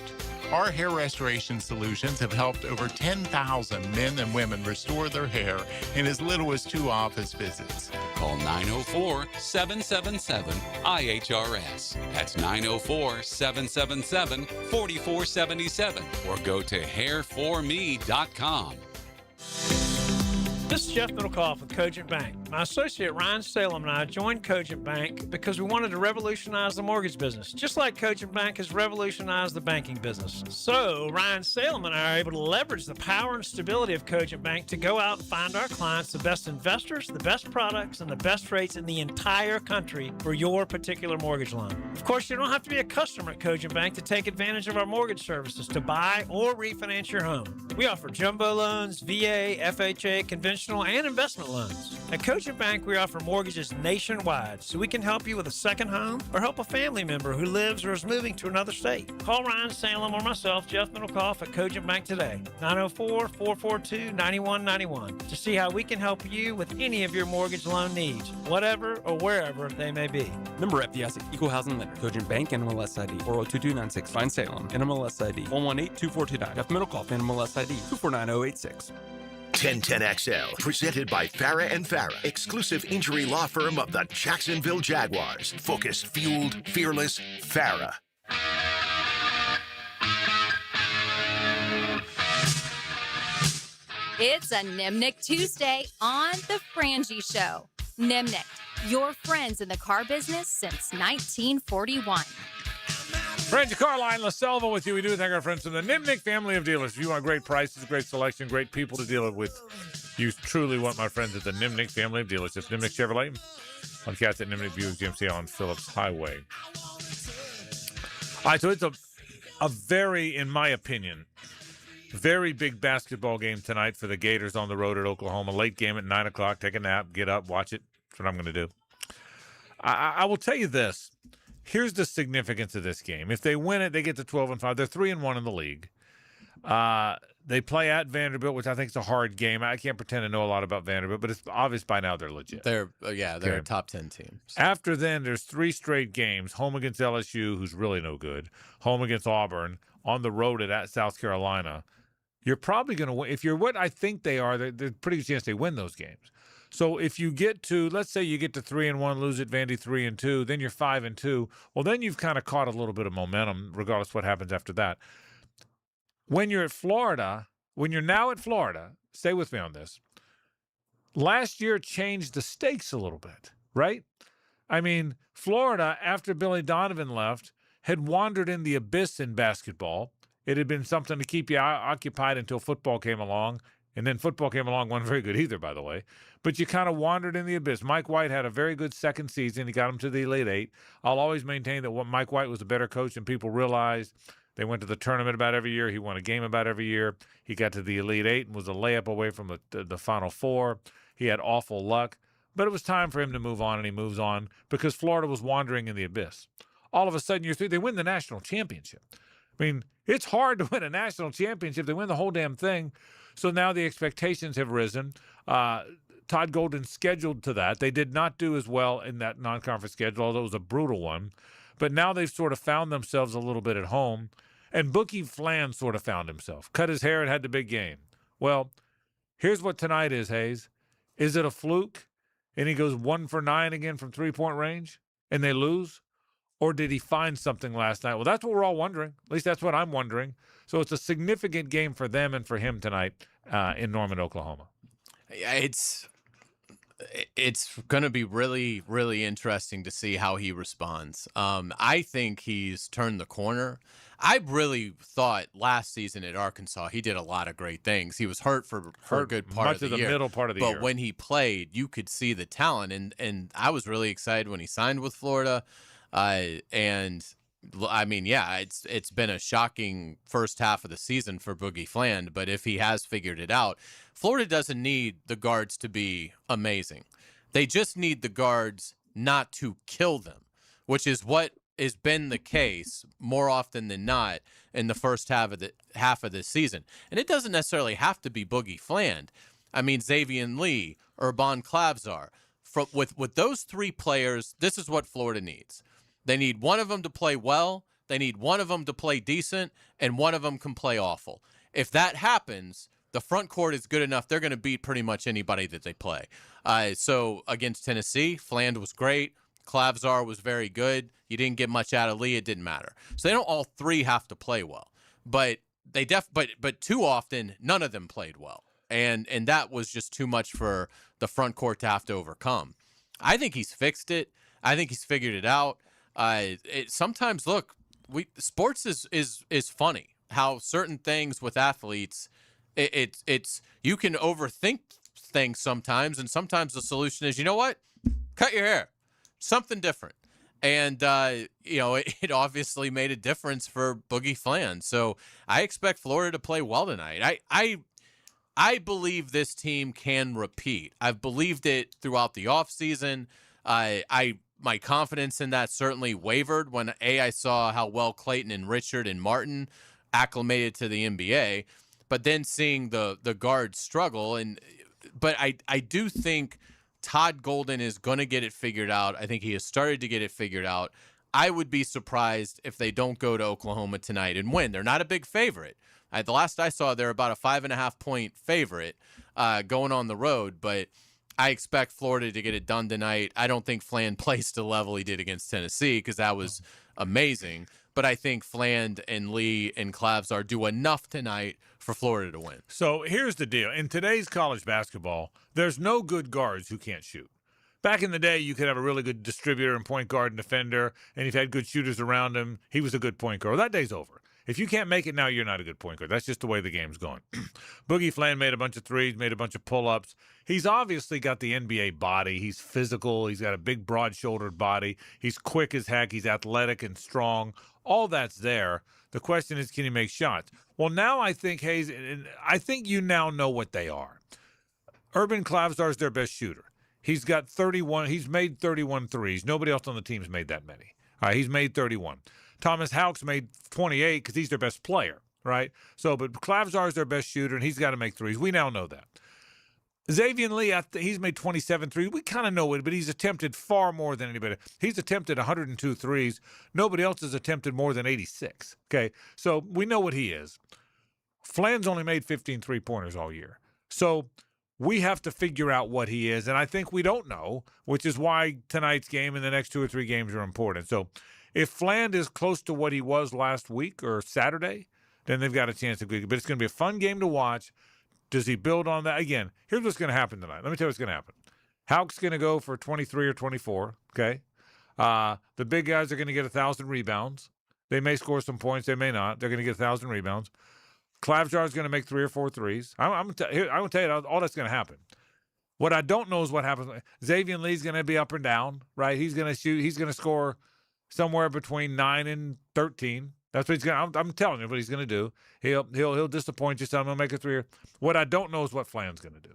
Our hair restoration solutions have helped over 10,000 men and women restore their hair in as little as 2 office visits. Call 904-777-IHRS. That's 904-777-4477 or go to hairforme.com. This is Jeff Middlecoff with Cogent Bank. My associate Ryan Salem and I joined Cogent Bank because we wanted to revolutionize the mortgage business, just like Cogent Bank has revolutionized the banking business. So Ryan Salem and I are able to leverage the power and stability of Cogent Bank to go out and find our clients the best investors, the best products, and the best rates in the entire country for your particular mortgage loan. Of course, you don't have to be a customer at Cogent Bank to take advantage of our mortgage services to buy or refinance your home. We offer jumbo loans, VA, FHA, conventional and investment loans. At Cogent Bank, we offer mortgages nationwide, so we can help you with a second home or help a family member who lives or is moving to another state. Call Ryan Salem or myself, Jeff Middlecoff, at Cogent Bank today, 904-442-9191, to see how we can help you with any of your mortgage loan needs, whatever or wherever they may be. Member FDIC, Equal Housing Lender, Cogent Bank, NMLS ID 402296, Ryan Salem, NMLS ID 1182429, Jeff Middlecoff, NMLS ID 249086. 1010XL, presented by Farah and Farah, exclusive injury law firm of the Jacksonville Jaguars. Focused, fueled, fearless, Farah. It's a Nimnick Tuesday on The Frangie Show. Nimnick, your friends in the car business since 1941. Frangie Carline, La Selva with you. We do thank our friends from the Nimnick family of dealers. If you want great prices, great selection, great people to deal with, you truly want my friends at the Nimnick family of dealers. It's Nimnick Chevrolet on Cats at Nimnick Buick GMC on Phillips Highway. All right, so it's a very, in my opinion, very big basketball game tonight for the Gators on the road at Oklahoma. Late game at 9 o'clock. Take a nap, get up, watch it. That's what I'm going to do. I will tell you this. Here's the significance of this game. If they win it, they get to 12-5. They're 3-1 in the league. They play at Vanderbilt, which I think is a hard game. I can't pretend to know a lot about Vanderbilt, but it's obvious by now they're legit. They're a top 10 team. After then, there's 3 straight games: home against LSU, who's really no good; home against Auburn; on the road at South Carolina. You're probably going to win. If you're what I think they are, there's a pretty good chance they win those games. So if you get to, let's say you get to 3-1, lose at Vandy 3-2, then you're 5-2. Well, then you've kind of caught a little bit of momentum, regardless of what happens after that. When you're at Florida, when you're now at Florida, stay with me on this. Last year changed the stakes a little bit, right? I mean, Florida, after Billy Donovan left, had wandered in the abyss in basketball. It had been something to keep you occupied until football came along. And then football came along, wasn't very good either, by the way. But you kind of wandered in the abyss. Mike White had a very good second season. He got him to the Elite Eight. I'll always maintain that Mike White was a better coach than people realized. They went to the tournament about every year. He won a game about every year. He got to the Elite Eight and was a layup away from the Final Four. He had awful luck. But it was time for him to move on, and he moves on because Florida was wandering in the abyss. All of a sudden, they win the national championship. I mean, it's hard to win a national championship. They win the whole damn thing. So now the expectations have risen. Todd Golden's scheduled to that. They did not do as well in that non-conference schedule, although it was a brutal one. But now they've sort of found themselves a little bit at home. And Boogie Flan sort of found himself. Cut his hair and had the big game. Well, here's what tonight is, Hayes. Is it a fluke? And he goes 1 for 9 again from three-point range, and they lose? Or did he find something last night? Well, that's what we're all wondering. At least that's what I'm wondering. So it's a significant game for them and for him tonight in Norman, Oklahoma. It's going to be really, really interesting to see how he responds. I think he's turned the corner. I really thought last season at Arkansas he did a lot of great things. He was hurt for a good part of the year. Middle part of the year. But when he played, you could see the talent, and I was really excited when he signed with Florida. And I mean, yeah, it's been a shocking first half of the season for Boogie Fland, but if he has figured it out, Florida doesn't need the guards to be amazing. They just need the guards not to kill them, which is what has been the case more often than not in the first half of the season. And it doesn't necessarily have to be Boogie Fland. I mean, Xavier Lee, Urban Clavzar. With those three players, this is what Florida needs. They need one of them to play well, they need one of them to play decent, and one of them can play awful. If that happens, the front court is good enough. They're going to beat pretty much anybody that they play. So against Tennessee, Fland was great. Clavzar was very good. You didn't get much out of Lee. It didn't matter. So they don't all three have to play well. But but too often, none of them played well. And that was just too much for the front court to have to overcome. I think he's fixed it. I think he's figured it out. Sometimes, look, sports is funny. How certain things with athletes, it's you can overthink things sometimes, and sometimes the solution is, you know what, cut your hair, something different. And it obviously made a difference for Boogie Fland. So I expect Florida to play well tonight. I believe this team can repeat. I've believed it throughout the offseason. My confidence in that certainly wavered when I saw how well Clayton and Richard and Martin acclimated to the NBA, but then seeing the guards struggle. But I do think Todd Golden is going to get it figured out. I think he has started to get it figured out. I would be surprised if they don't go to Oklahoma tonight and win. They're not a big favorite. The last I saw, they're about a 5.5-point favorite going on the road, but I expect Florida to get it done tonight. I don't think Fland plays to the level he did against Tennessee because that was amazing, but I think Fland and Lee and Clavzar do enough tonight for Florida to win. So here's the deal. In today's college basketball, there's no good guards who can't shoot. Back in the day, you could have a really good distributor and point guard and defender, and if you had good shooters around him, he was a good point guard. Well, that day's over. If you can't make it now, you're not a good point guard. That's just the way the game's going. Boogie Fland made a bunch of threes, made a bunch of pull-ups. He's obviously got the NBA body. He's physical. He's got a big, broad-shouldered body. He's quick as heck. He's athletic and strong. All that's there. The question is, can he make shots? Well, now I think, Hayes, I think you now know what they are. Urban Clavzar is their best shooter. He's got 31. He's made 31 threes. Nobody else on the team's made that many. All right, he's made 31. Thomas Houck's made 28 because he's their best player, right? So, but Clavzar is their best shooter, and he's got to make threes. We now know that. Xavier Lee, he's made 27 threes. We kind of know it, but he's attempted far more than anybody. He's attempted 102 threes. Nobody else has attempted more than 86, okay? So we know what he is. Fland's only made 15 three-pointers all year. So we have to figure out what he is, and I think we don't know, which is why tonight's game and the next 2 or 3 games are important. So if Fland is close to what he was last week or Saturday, then they've got a chance to beat. But it's going to be a fun game to watch. Does he build on that? Again, here's what's going to happen tonight. Let me tell you what's going to happen. Houck's going to go for 23 or 24, okay? The big guys are going to get 1,000 rebounds. They may score some points. They may not. They're going to get 1,000 rebounds. Clavzar is going to make 3 or 4 threes. I'm going to tell you all that's going to happen. What I don't know is what happens. Xavier Lee's going to be up and down, right? He's going to shoot. He's going to score somewhere between 9 and 13. That's what he's going to. I'm telling you what he's going to do. He'll disappoint you. So I'm going to make a 3-year. What I don't know is what Flan's going to do.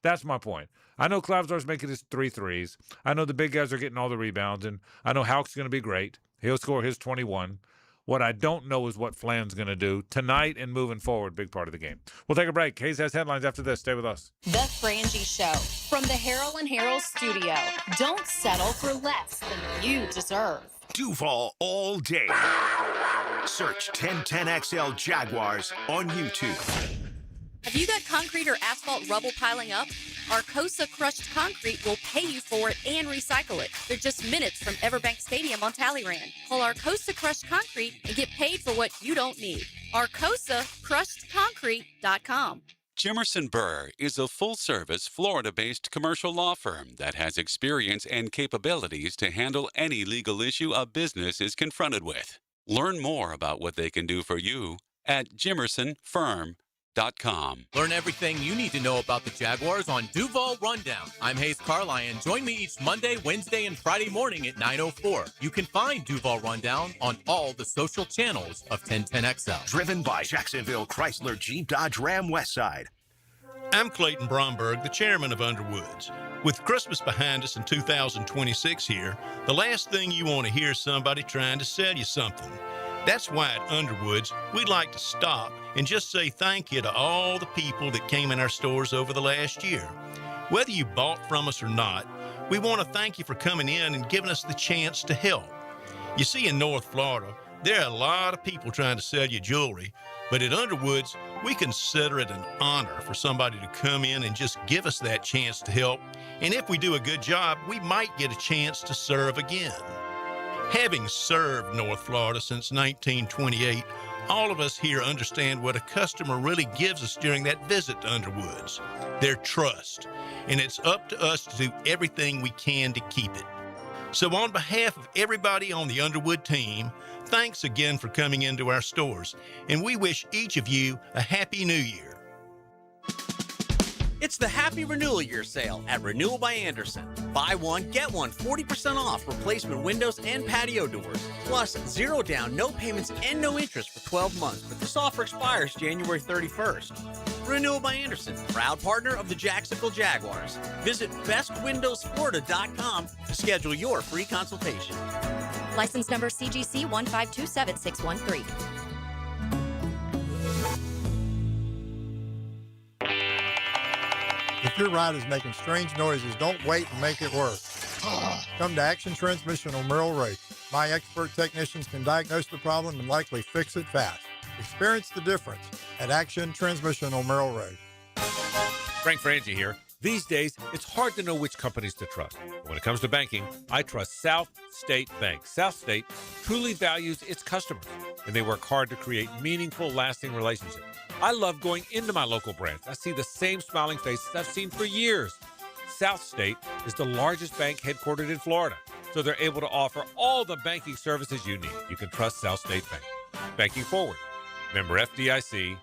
That's my point. I know Klavzar's making his 3 threes. I know the big guys are getting all the rebounds, and I know Houck's going to be great. He'll score his 21. What I don't know is what Flan's going to do tonight and moving forward, big part of the game. We'll take a break. Hayes has headlines after this. Stay with us. The Frangie Show from the Harrell and Harrell studio. Don't settle for less than you deserve. Duval all day. Search 1010XL Jaguars on YouTube. Have you got concrete or asphalt rubble piling up? Arcosa Crushed Concrete will pay you for it and recycle it. They're just minutes from Everbank Stadium on Talleyrand. Call Arcosa Crushed Concrete and get paid for what you don't need. ArcosaCrushedConcrete.com. Jimerson Burr is a full-service, Florida-based commercial law firm that has experience and capabilities to handle any legal issue a business is confronted with. Learn more about what they can do for you at jimersonfirm.com. Learn everything you need to know about the Jaguars on Duval Rundown. I'm Hayes Carlyon. Join me each Monday, Wednesday, and Friday morning at 9:04. You can find Duval Rundown on all the social channels of 1010XL. Driven by Jacksonville Chrysler Jeep Dodge Ram Westside. I'm Clayton Bromberg, the chairman of Underwoods. With Christmas behind us in 2026 here, the last thing you want to hear is somebody trying to sell you something. That's why at Underwoods, we'd like to stop and just say thank you to all the people that came in our stores over the last year. Whether you bought from us or not, we want to thank you for coming in and giving us the chance to help. You see, in North Florida, there are a lot of people trying to sell you jewelry, but at Underwoods, we consider it an honor for somebody to come in and just give us that chance to help. And if we do a good job, we might get a chance to serve again. Having served North Florida since 1928, all of us here understand what a customer really gives us during that visit to Underwoods, their trust, and it's up to us to do everything we can to keep it. So on behalf of everybody on the Underwood team, thanks again for coming into our stores, and we wish each of you a Happy New Year. It's the Happy Renewal Year sale at Renewal by Anderson. Buy one, get one 40% off replacement windows and patio doors. Plus, 0 down, no payments, and no interest for 12 months. But this offer expires January 31st. Renewal by Anderson, proud partner of the Jacksonville Jaguars. Visit bestwindowsflorida.com to schedule your free consultation. License number CGC 1527613. If your ride is making strange noises, don't wait and make it worse. Come to Action Transmission on Merrill Road. My expert technicians can diagnose the problem and likely fix it fast. Experience the difference at Action Transmission on Merrill Road. Frank Frangie here. These days, it's hard to know which companies to trust. When it comes to banking, I trust South State Bank. South State truly values its customers, and they work hard to create meaningful, lasting relationships. I love going into my local branch. I see the same smiling faces I've seen for years. South State is the largest bank headquartered in Florida, so they're able to offer all the banking services you need. You can trust South State Bank. Banking forward. Member FDIC.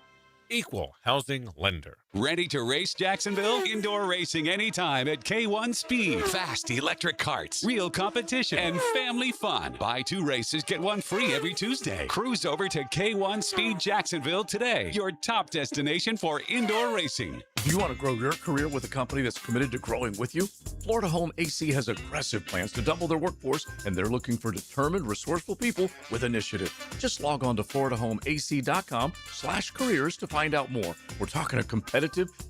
Equal housing lender. Ready to race Jacksonville? Indoor racing anytime at K1 Speed. Fast electric karts, real competition, and family fun. Buy 2 races, get 1 free every Tuesday. Cruise over to K1 Speed Jacksonville today. Your top destination for indoor racing. Do you want to grow your career with a company that's committed to growing with you? Florida Home AC has aggressive plans to double their workforce, and they're looking for determined, resourceful people with initiative. Just log on to floridahomeac.com/careers to find out more. We're talking a competitive,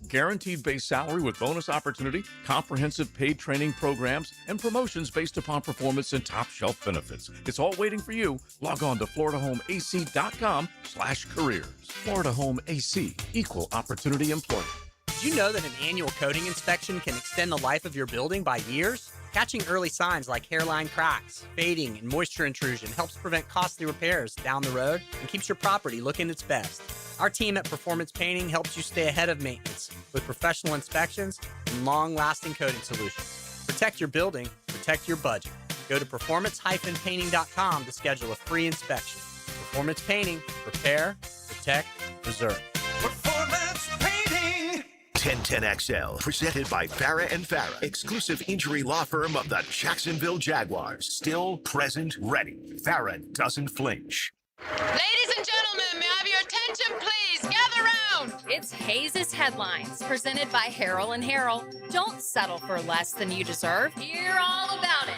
guaranteed base salary with bonus opportunity, comprehensive paid training programs, and promotions based upon performance and top shelf benefits. It's all waiting for you. Log on to floridahomeac.com/careers. Florida Home AC, equal opportunity employer. Did you know that an annual coating inspection can extend the life of your building by years? Catching early signs like hairline cracks, fading, and moisture intrusion helps prevent costly repairs down the road and keeps your property looking its best. Our team at Performance Painting helps you stay ahead of maintenance with professional inspections and long-lasting coating solutions. Protect your building, protect your budget. Go to performance-painting.com to schedule a free inspection. Performance Painting, repair, protect, preserve. Performance Painting. 1010XL, presented by Farah & Farah, exclusive injury law firm of the Jacksonville Jaguars. Still, present, ready. Farah doesn't flinch. Ladies and gentlemen, may I have your attention, please? Gather round. It's Hayes' Headlines, presented by Harrell and Harrell. Don't settle for less than you deserve. Hear all about it.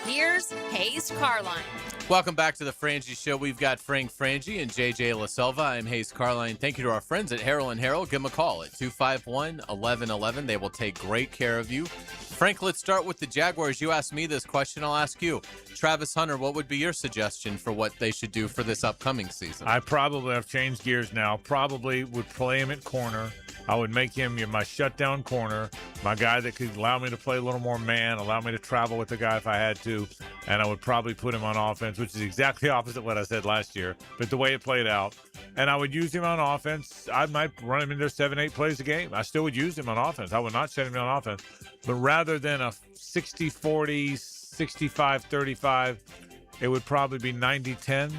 Here's Hayes Carline. Welcome back to the Frangie Show. We've got Frangie and JJ LaSelva. I'm Hayes Carline. Thank you to our friends at Harrell and Harrell. Give them a call at 251-1111. They will take great care of you. Frank, let's start with the Jaguars. You asked me this question. I'll ask you. Travis Hunter, what would be your suggestion for what they should do for this upcoming season? I probably have changed gears now. Probably would play him at corner. I would make him my shutdown corner, my guy that could allow me to play a little more man, allow me to travel with the guy if I had to, and I would probably put him on offense, which is exactly opposite what I said last year, but the way it played out. And I would use him on offense. I might run him in there 7-8 plays a game. I still would use him on offense. I would not set him on offense. But rather than a 60-40, 65-35, it would probably be 90-10.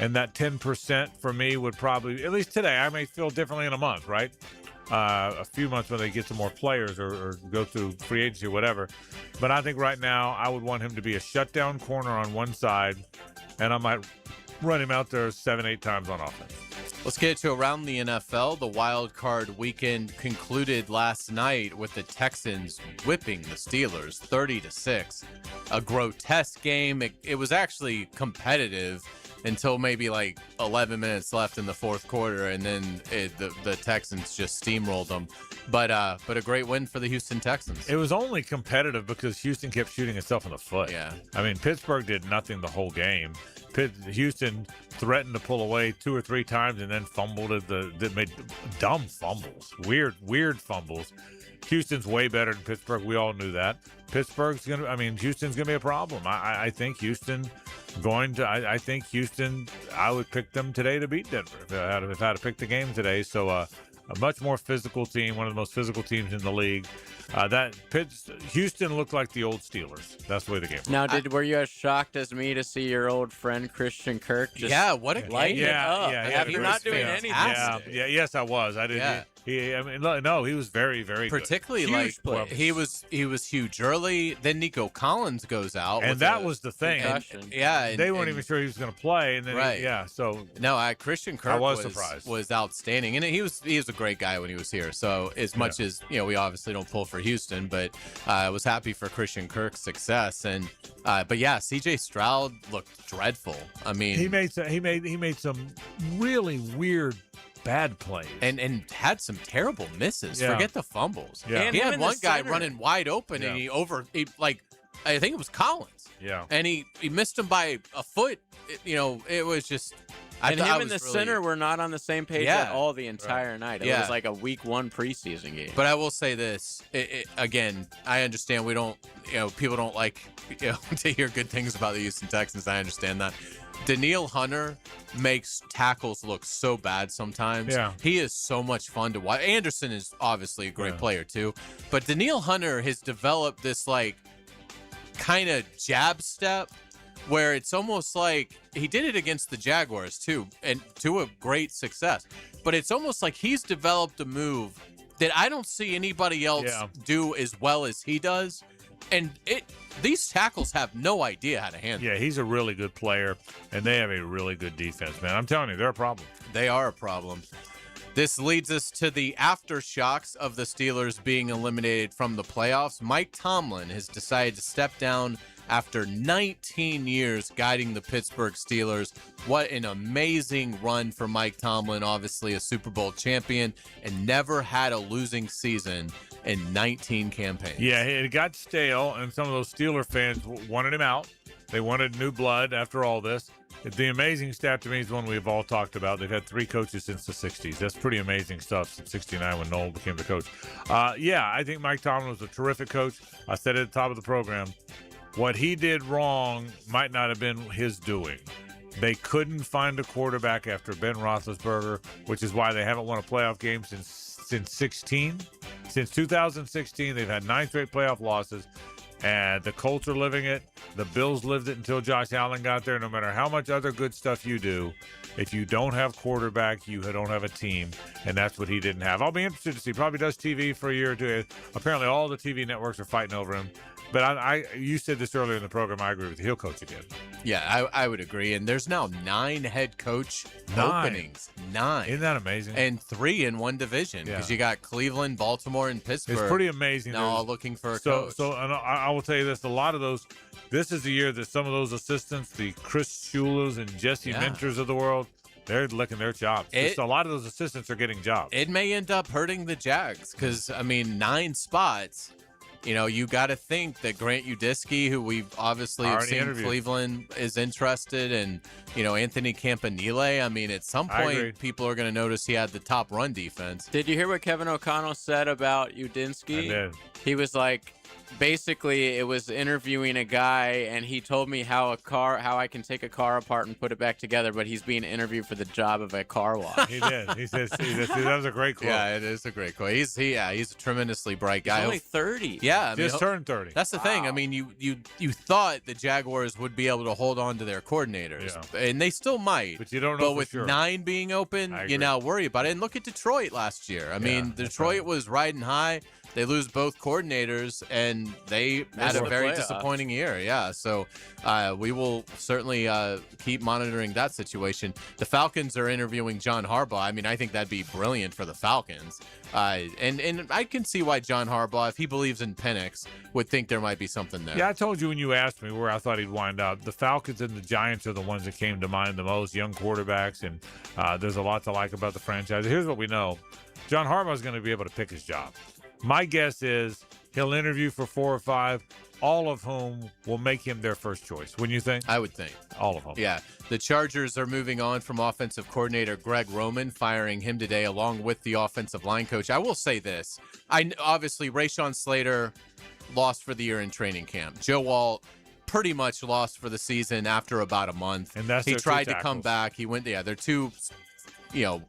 And that 10% for me would probably, at least today, I may feel differently in a month, right? A few months when they get some more players or go through free agency or whatever. But I think right now I would want him to be a shutdown corner on one side, and I might run him out there 7-8 times on offense. Let's get to around the NFL. The wild card weekend concluded last night with the Texans whipping the Steelers 30-6. A grotesque game. It was actually competitive until maybe like 11 minutes left in the fourth quarter, and then the Texans just steamrolled them. But a great win for the Houston Texans. It was only competitive because Houston kept shooting itself in the foot. Yeah. I mean, Pittsburgh did nothing the whole game. Houston threatened to pull away 2 or 3 times and then fumbled that made dumb fumbles, weird fumbles. Houston's way better than Pittsburgh. We all knew that. Houston's gonna be a problem. I think Houston I think Houston, I would pick them today to beat Denver if I had to pick the game today. So a much more physical team, one of the most physical teams in the league. Houston looked like the old Steelers. That's the way the game was. Now, were you as shocked as me to see your old friend Christian Kirk just what a light it up? After not doing anything. Yes, I was. I did. Yeah. He was very, very good. Particularly he was huge early. Then Nico Collins goes out, and that was the thing. And they weren't even sure he was going to play, and then Christian Kirk surprised. Was outstanding, and he was a great guy when he was here. So as much as we obviously don't pull for Houston, but I was happy for Christian Kirk's success. And CJ Stroud looked dreadful. I mean, he made some really weird bad plays and had some terrible misses. Yeah. Forget the fumbles. Yeah. He had one guy running wide open, and I think it was Collins. Yeah, and he missed him by a foot. It was just. And him and the center were not on the same page at all the entire night. It was like a week 1 preseason game. But I will say this again. I understand we don't. People don't like to hear good things about the Houston Texans. I understand that. Danielle Hunter makes tackles look so bad sometimes. Yeah. He is so much fun to watch. Anderson is obviously a great player too. But Danielle Hunter has developed this kind of jab step where it's almost like he did it against the Jaguars too, and to a great success. But it's almost like he's developed a move that I don't see anybody else do as well as he does. And these tackles have no idea how to handle it. Yeah, he's a really good player, and they have a really good defense, man. I'm telling you, they're a problem. They are a problem. This leads us to the aftershocks of the Steelers being eliminated from the playoffs. Mike Tomlin has decided to step down after 19 years guiding the Pittsburgh Steelers. What an amazing run for Mike Tomlin, obviously a Super Bowl champion, and never had a losing season in 19 campaigns. Yeah, it got stale, and some of those Steeler fans wanted him out. They wanted new blood after all this. The amazing stat to me is one we've all talked about. They've had 3 coaches since the 60s. That's pretty amazing stuff since 69 when Noel became the coach. I think Mike Tomlin was a terrific coach. I said it at the top of the program. What he did wrong might not have been his doing. They couldn't find a quarterback after Ben Roethlisberger, which is why they haven't won a playoff game since 16. Since 2016, they've had 9 straight playoff losses, and the Colts are living it. The Bills lived it until Josh Allen got there. No matter how much other good stuff you do, if you don't have quarterback, you don't have a team, and that's what he didn't have. I'll be interested to see. He probably does TV for a year or two. Apparently, all the TV networks are fighting over him. But you said this earlier in the program. I agree with you. He'll coach again. Yeah, I would agree. And there's now 9 head coach openings. 9. Isn't that amazing? And 3 in one division because you got Cleveland, Baltimore, and Pittsburgh. It's pretty amazing. Now all looking for a coach. So and I will tell you this: a lot of those. This is the year that some of those assistants, the Chris Schulas and Jesse Mentors of the world, they're licking their chops. Just a lot of those assistants are getting jobs. It may end up hurting the Jags because, 9 spots. You got to think that Grant Udisky, who we've obviously have seen interviewed. Cleveland, is interested, and Anthony Campanile. At some point, people are going to notice he had the top run defense. Did you hear what Kevin O'Connell said about Udinski? I did. He was like, basically, it was interviewing a guy, and he told me how I can take a car apart and put it back together, but he's being interviewed for the job of a car wash. He did. He says that was a great quote. Yeah, it is a great quote. He's a tremendously bright guy. He's only 30. Yeah, just turned 30. That's the thing. You thought the Jaguars would be able to hold on to their coordinators, and they still might. But you don't know. But with sure. 9 being open, you now worry about it. And look at Detroit last year. Detroit was riding high. They lose both coordinators, and they had a very disappointing year. Yeah, so we will certainly keep monitoring that situation. The Falcons are interviewing John Harbaugh. I think that'd be brilliant for the Falcons. And I can see why John Harbaugh, if he believes in Penix, would think there might be something there. Yeah, I told you when you asked me where I thought he'd wind up. The Falcons and the Giants are the ones that came to mind the most, young quarterbacks, and there's a lot to like about the franchise. Here's what we know. John Harbaugh is going to be able to pick his job. My guess is he'll interview for 4 or 5, all of whom will make him their first choice. Wouldn't you think? I would think. All of them. Yeah. The Chargers are moving on from offensive coordinator Greg Roman, firing him today along with the offensive line coach. I will say this. Obviously, Rashawn Slater lost for the year in training camp. Joe Walt pretty much lost for the season after about a month. And that's he tried to come back. He went, they're 2,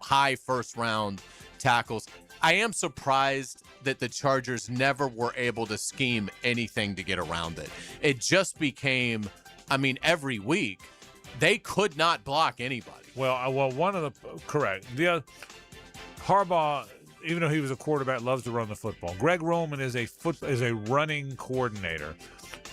high first-round tackles. I am surprised that the Chargers never were able to scheme anything to get around it. It just became, every week, they could not block anybody. Correct. Harbaugh, even though he was a quarterback, loves to run the football. Greg Roman is a running coordinator.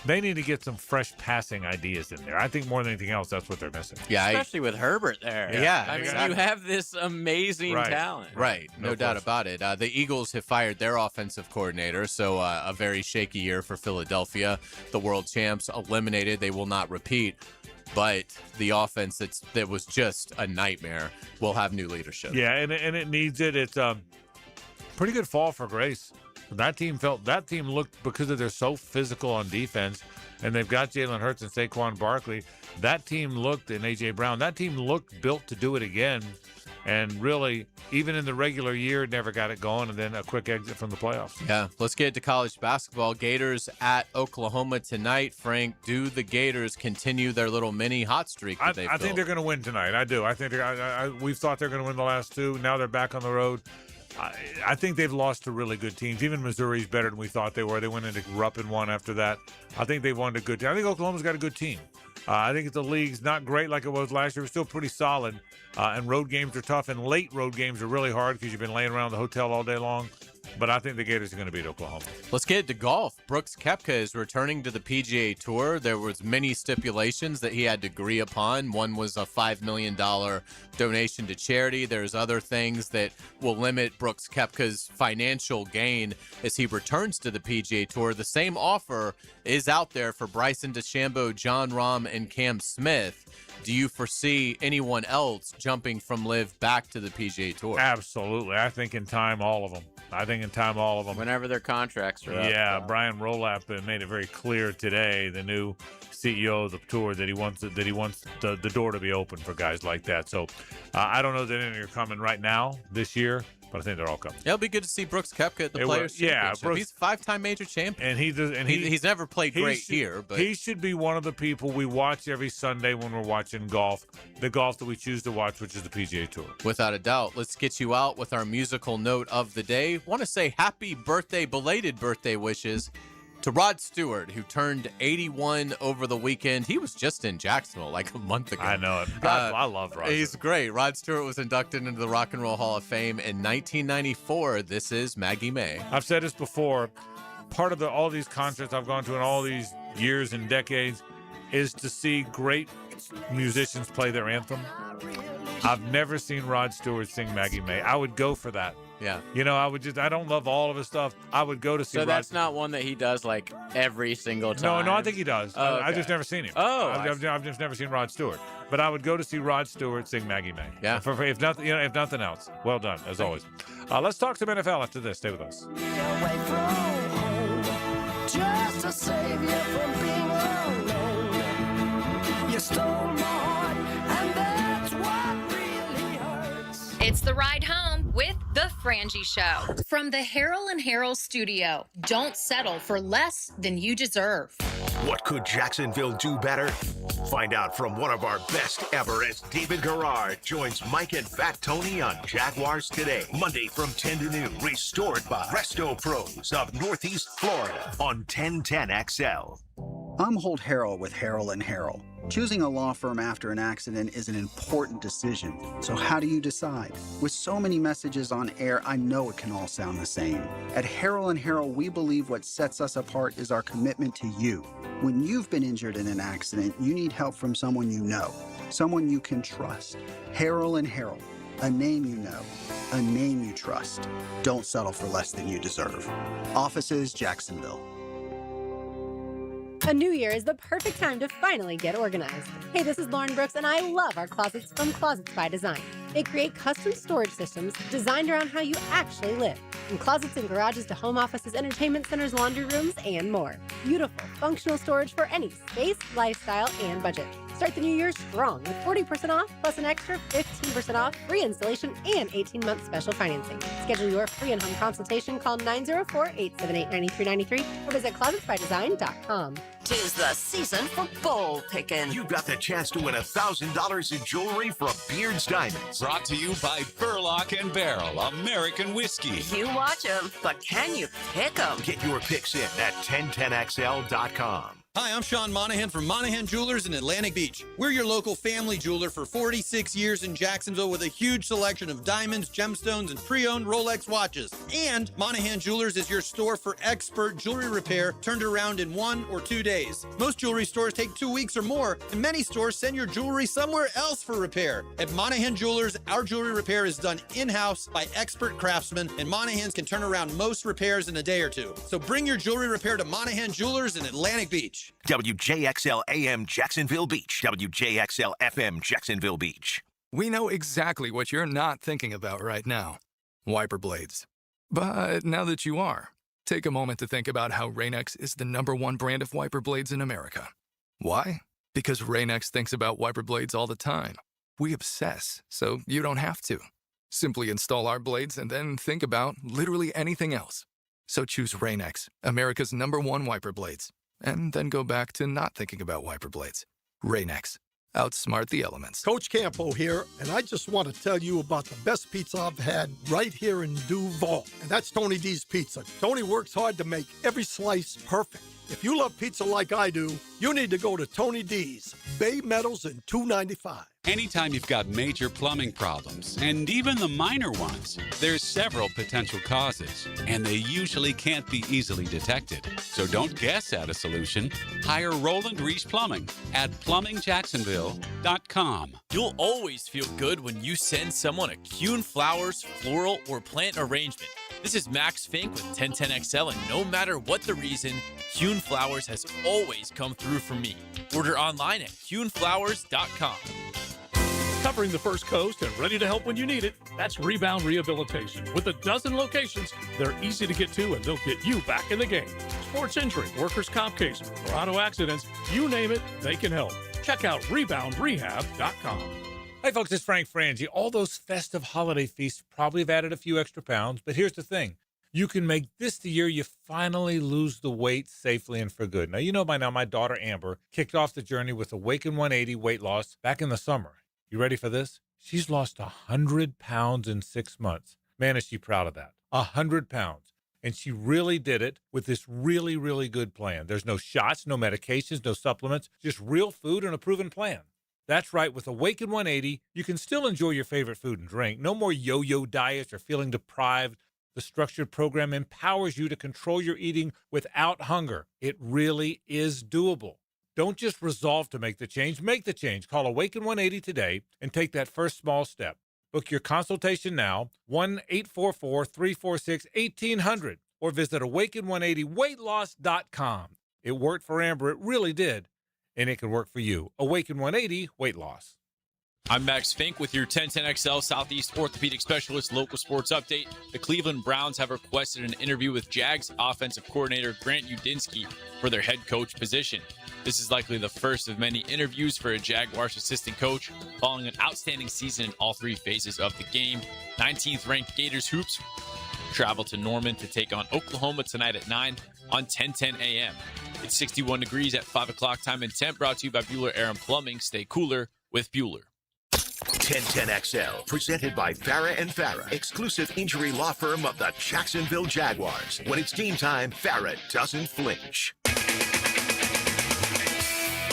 They need to get some fresh passing ideas in there. I think more than anything else, that's what they're missing. Yeah, especially with Herbert there. Yeah, you have this amazing talent. Right, no doubt about it. The Eagles have fired their offensive coordinator, so a very shaky year for Philadelphia. The world champs eliminated. They will not repeat. But the offense that was just a nightmare will have new leadership. Yeah, and it needs it. It's pretty good fall for Grace. That team looked, because they're so physical on defense, and they've got Jalen Hurts and Saquon Barkley. That team looked, and A.J. Brown, that team looked built to do it again. And really, even in the regular year, never got it going, and then a quick exit from the playoffs. Yeah, let's get to college basketball. Gators at Oklahoma tonight. Frank, do the Gators continue their little mini hot streak that they've I think they're going to win tonight. I do. I think we've thought they're going to win the last 2. Now they're back on the road. I think they've lost to really good teams. Even Missouri's better than we thought they were. They went into Rupp and won after that. I think they've won a good team. I think Oklahoma's got a good team. I think the league's not great like it was last year. It's still pretty solid. And road games are tough, and late road games are really hard because you've been laying around the hotel all day long. But I think the Gators are going to beat Oklahoma. Let's get to golf. Brooks Koepka is returning to the PGA Tour. There was many stipulations that he had to agree upon. One was a $5 million donation to charity. There's other things that will limit Brooks Koepka's financial gain as he returns to the PGA Tour. The same offer is out there for Bryson DeChambeau, Jon Rahm, and Cam Smith. Do you foresee anyone else jumping from LIV back to the PGA Tour? Absolutely. I think in time, all of them. Whenever their contracts are up. Yeah, Brian Rolap made it very clear today, the new CEO of the tour, that he wants the door to be open for guys like that. So I don't know that any are coming right now this year, but I think they're all coming. It'll be good to see Brooks Koepka at the Players Championship. He's a 5-time major champion. And he's never played great here, but he should be one of the people we watch every Sunday when we're watching golf, the golf that we choose to watch, which is the PGA Tour. Without a doubt. Let's get you out with our musical note of the day. Want to say happy birthday, belated birthday wishes to Rod Stewart, who turned 81 over the weekend. He was just in Jacksonville like a month ago. I know it. I love Rod. He's great. Rod Stewart was inducted into the Rock and Roll Hall of Fame in 1994. This is Maggie May. I've said this before. part of all these concerts I've gone to in all these years and decades is to see great musicians play their anthem. I've never seen Rod Stewart sing Maggie May. I would go for that. Yeah. You know, I don't love all of his stuff. I would go to see So Rod. that's not one that he does like every single time. No, I think he does. Oh, I've just never seen him. Oh, I've just never seen Rod Stewart. But I would go to see Rod Stewart sing Maggie May. Yeah. If nothing else. Well done, as always. Let's talk some NFL after this. Stay with us. Just to save you from being alone. You stole my heart, and that's what really hurts. It's the ride home with The Frangie Show. From the Harold and Harold studio, don't settle for less than you deserve. What could Jacksonville do better? Find out from one of our best ever as David Garrard joins Mike and Fat Tony on Jaguars Today. Monday from 10 to noon. Restored by Resto Pros of Northeast Florida on 1010 XL. I'm Holt Harrell with Harrell & Harrell. Choosing a law firm after an accident is an important decision. So how do you decide? With so many messages on air, I know it can all sound the same. At Harrell & Harrell, we believe what sets us apart is our commitment to you. When you've been injured in an accident, you need help from someone you know, someone you can trust. Harrell & Harrell, a name you know, a name you trust. Don't settle for less than you deserve. Offices, Jacksonville. A new year is the perfect time to finally get organized. Hey, this is Lauren Brooks, and I love our closets from Closets by Design. They create custom storage systems designed around how you actually live. From closets and garages to home offices, entertainment centers, laundry rooms, and more. Beautiful, functional storage for any space, lifestyle, and budget. Start the new year strong with 40% off plus an extra 15% off, free installation, and 18-month special financing. Schedule your free in-home consultation. Call 904-878-9393 or visit closetsbydesign.com. 'Tis the season for bowl picking. You got the chance to win $1,000 in jewelry from Beard's Diamonds. Brought to you by Burlock and Barrel American Whiskey. You watch them, but can you pick them? Get your picks in at 1010XL.com. Hi, I'm Sean Monahan from Monahan Jewelers in Atlantic Beach. We're your local family jeweler for 46 years in Jacksonville with a huge selection of diamonds, gemstones, and pre-owned Rolex watches. And Monahan Jewelers is your store for expert jewelry repair turned around in 1 or 2 days. Most jewelry stores take 2 weeks or more, and many stores send your jewelry somewhere else for repair. At Monahan Jewelers, our jewelry repair is done in-house by expert craftsmen, and Monahans can turn around most repairs in a day or two. So bring your jewelry repair to Monahan Jewelers in Atlantic Beach. WJXL AM Jacksonville Beach. WJXL FM Jacksonville Beach. We know exactly what you're not thinking about right now. Wiper blades. But now that you are, take a moment to think about how Rain-X is the #1 brand of wiper blades in America. Why? Because Rain-X thinks about wiper blades all the time. We obsess, so you don't have to. Simply install our blades and then think about literally anything else. So choose Rain-X, America's #1 wiper blades. And then go back to not thinking about wiper blades. Rain-X. Outsmart the elements. Coach Campo here, and I just want to tell you about the best pizza I've had right here in Duval. And that's Tony D's Pizza. Tony works hard to make every slice perfect. If you love pizza like I do, you need to go to Tony D's, Bay Meadows and 295. Anytime you've got major plumbing problems, and even the minor ones, there's several potential causes, and they usually can't be easily detected. So don't guess at a solution. Hire Roland Reese Plumbing at plumbingjacksonville.com. You'll always feel good when you send someone a Kuhn Flowers floral or plant arrangement. This is Max Fink with 1010XL, and no matter what the reason, Kuhn Flowers has always come through for me. Order online at kuhnflowers.com. Covering the First Coast and ready to help when you need it. That's Rebound Rehabilitation. With a dozen locations, they're easy to get to and they'll get you back in the game. Sports injury, workers' comp case, or auto accidents, you name it, they can help. Check out reboundrehab.com. Hey folks, it's Frank Frangie. All those festive holiday feasts probably have added a few extra pounds, but here's the thing. You can make this the year you finally lose the weight safely and for good. Now, you know by now my daughter Amber kicked off the journey with Awaken 180 weight loss back in the summer. You ready for this? She's lost 100 pounds in 6 months. Man, is she proud of that. 100 pounds. And she really did it with this really, really good plan. There's no shots, no medications, no supplements, just real food and a proven plan. That's right. With Awaken 180, you can still enjoy your favorite food and drink. No more yo-yo diets or feeling deprived. The structured program empowers you to control your eating without hunger. It really is doable. Don't just resolve to make the change. Make the change. Call Awaken 180 today and take that first small step. Book your consultation now, 1-844-346-1800, or visit awaken180weightloss.com. It worked for Amber. It really did. And it can work for you. Awaken 180 weight loss. I'm Max Fink with your 1010XL Southeast Orthopedic Specialist local sports update. The Cleveland Browns have requested an interview with Jags offensive coordinator Grant Udinski for their head coach position. This is likely the first of many interviews for a Jaguars assistant coach following an outstanding season in all three phases of the game. 19th ranked Gators Hoops travel to Norman to take on Oklahoma tonight at 9 on 10:10 a.m. It's 61 degrees at 5 o'clock time and temp, brought to you by Bueller Air and Plumbing. Stay cooler with Bueller. 1010XL, presented by Farah and Farah, exclusive injury law firm of the Jacksonville Jaguars. When it's game time, Farah doesn't flinch.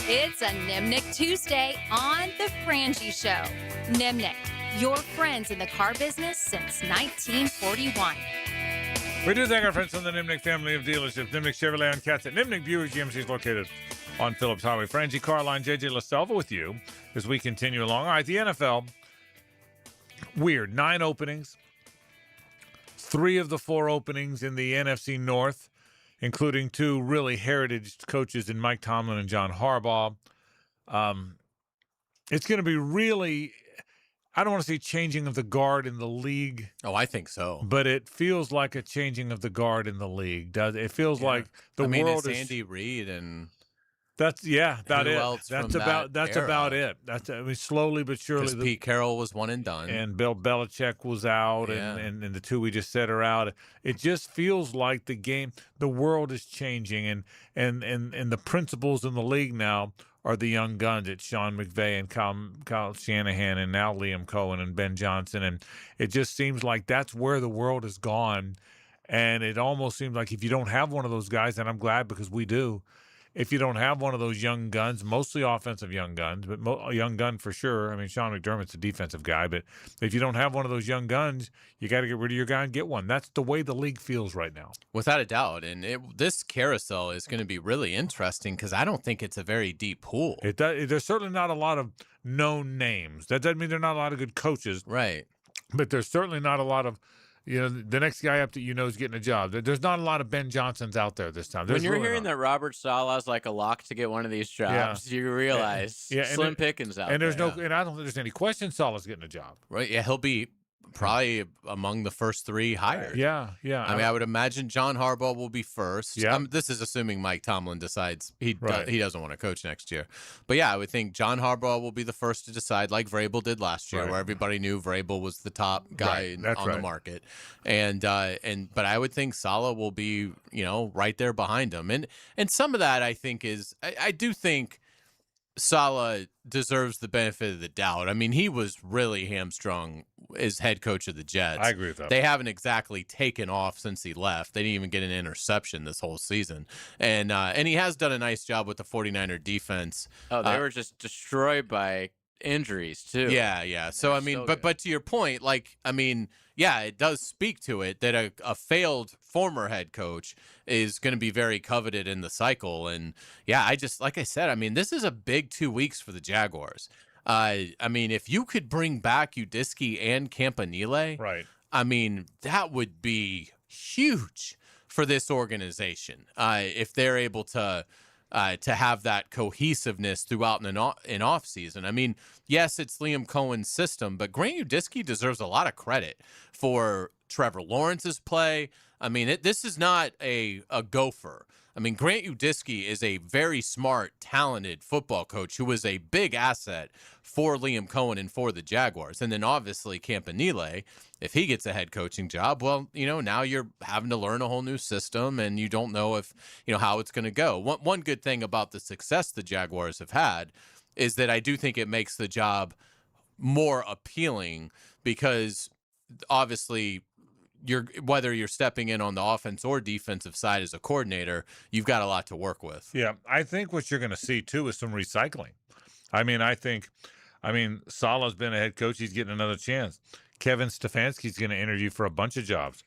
It's a Nimnik Tuesday on The Frangie Show. Nimnik, your friends in the car business since 1941. We do thank our friends from the Nimnik family of dealerships. Nimnik Chevrolet on Cats at Nimnik Buick GMC is located on Phillips Highway. Frangie Carline, JJ LaSelva with you as we continue along. All right, the NFL, weird. 9 openings. 3 of the 4 openings in the NFC North, including 2 really heritage coaches in Mike Tomlin and John Harbaugh. It's going to be really, I don't want to say changing of the guard in the league. Oh, I think so. But it feels like a changing of the guard in the league. It feels like the world is Andy Reid and that's about who it. else That's from about that era? about it. Slowly but surely. Pete Carroll was one and done, and Bill Belichick was out, and the 2 we just said are out. It just feels like the world is changing, and the principals in the league now are the young guns. It's Sean McVay and Kyle Shanahan, and now Liam Cohen and Ben Johnson, and it just seems like that's where the world has gone. And it almost seems like if you don't have one of those guys, and I'm glad because we do. If you don't have one of those young guns, mostly offensive young guns, but a young gun for sure. I mean, Sean McDermott's a defensive guy, but if you don't have one of those young guns, you got to get rid of your guy and get one. That's the way the league feels right now. Without a doubt. And this carousel is going to be really interesting because I don't think it's a very deep pool. There's certainly not a lot of known names. That doesn't mean there are not a lot of good coaches. Right. But there's certainly not a lot of, the next guy up that is getting a job. There's not a lot of Ben Johnsons out there this time. When you're hearing that Robert Saleh's like a lock to get one of these jobs, you realize slim pickings out there. And there. And I don't think there's any question Saleh's getting a job. Right. Yeah, he'll be probably among the first 3 hired. Yeah. I mean, I would imagine John Harbaugh will be first. Yeah. This is assuming Mike Tomlin decides he doesn't want to coach next year. But yeah, I would think John Harbaugh will be the first to decide, like Vrabel did last year, where everybody knew Vrabel was the top guy on the market. But I would think Saleh will be, right there behind him. And some of that I think is I do think Saleh deserves the benefit of the doubt. I mean, he was really hamstrung as head coach of the Jets. I agree with that. They haven't exactly taken off since he left. They didn't even get an interception this whole season. And he has done a nice job with the 49er defense. Oh, they were just destroyed by injuries too. Yeah. So I mean, but to your point, it does speak to it that a failed former head coach is going to be very coveted in the cycle. And like I said, I mean, this is a big 2 weeks for the Jaguars. I mean, if you could bring back Udinski and Campanile, right? I mean, that would be huge for this organization if they're able to have that cohesiveness throughout an off season. I mean, yes, it's Liam Cohen's system, but Grant Udinski deserves a lot of credit for Trevor Lawrence's play. I mean, this is not a gopher. I mean, Grant Udinski is a very smart, talented football coach who is a big asset for Liam Cohen and for the Jaguars. And then obviously Campanile, if he gets a head coaching job, well, now you're having to learn a whole new system and you don't know if, how it's going to go. One good thing about the success the Jaguars have had is that I do think it makes the job more appealing because obviously whether you're stepping in on the offense or defensive side as a coordinator, you've got a lot to work with. Yeah, I think what you're going to see too is some recycling. I mean, Saleh's been a head coach; he's getting another chance. Kevin Stefanski's going to interview for a bunch of jobs.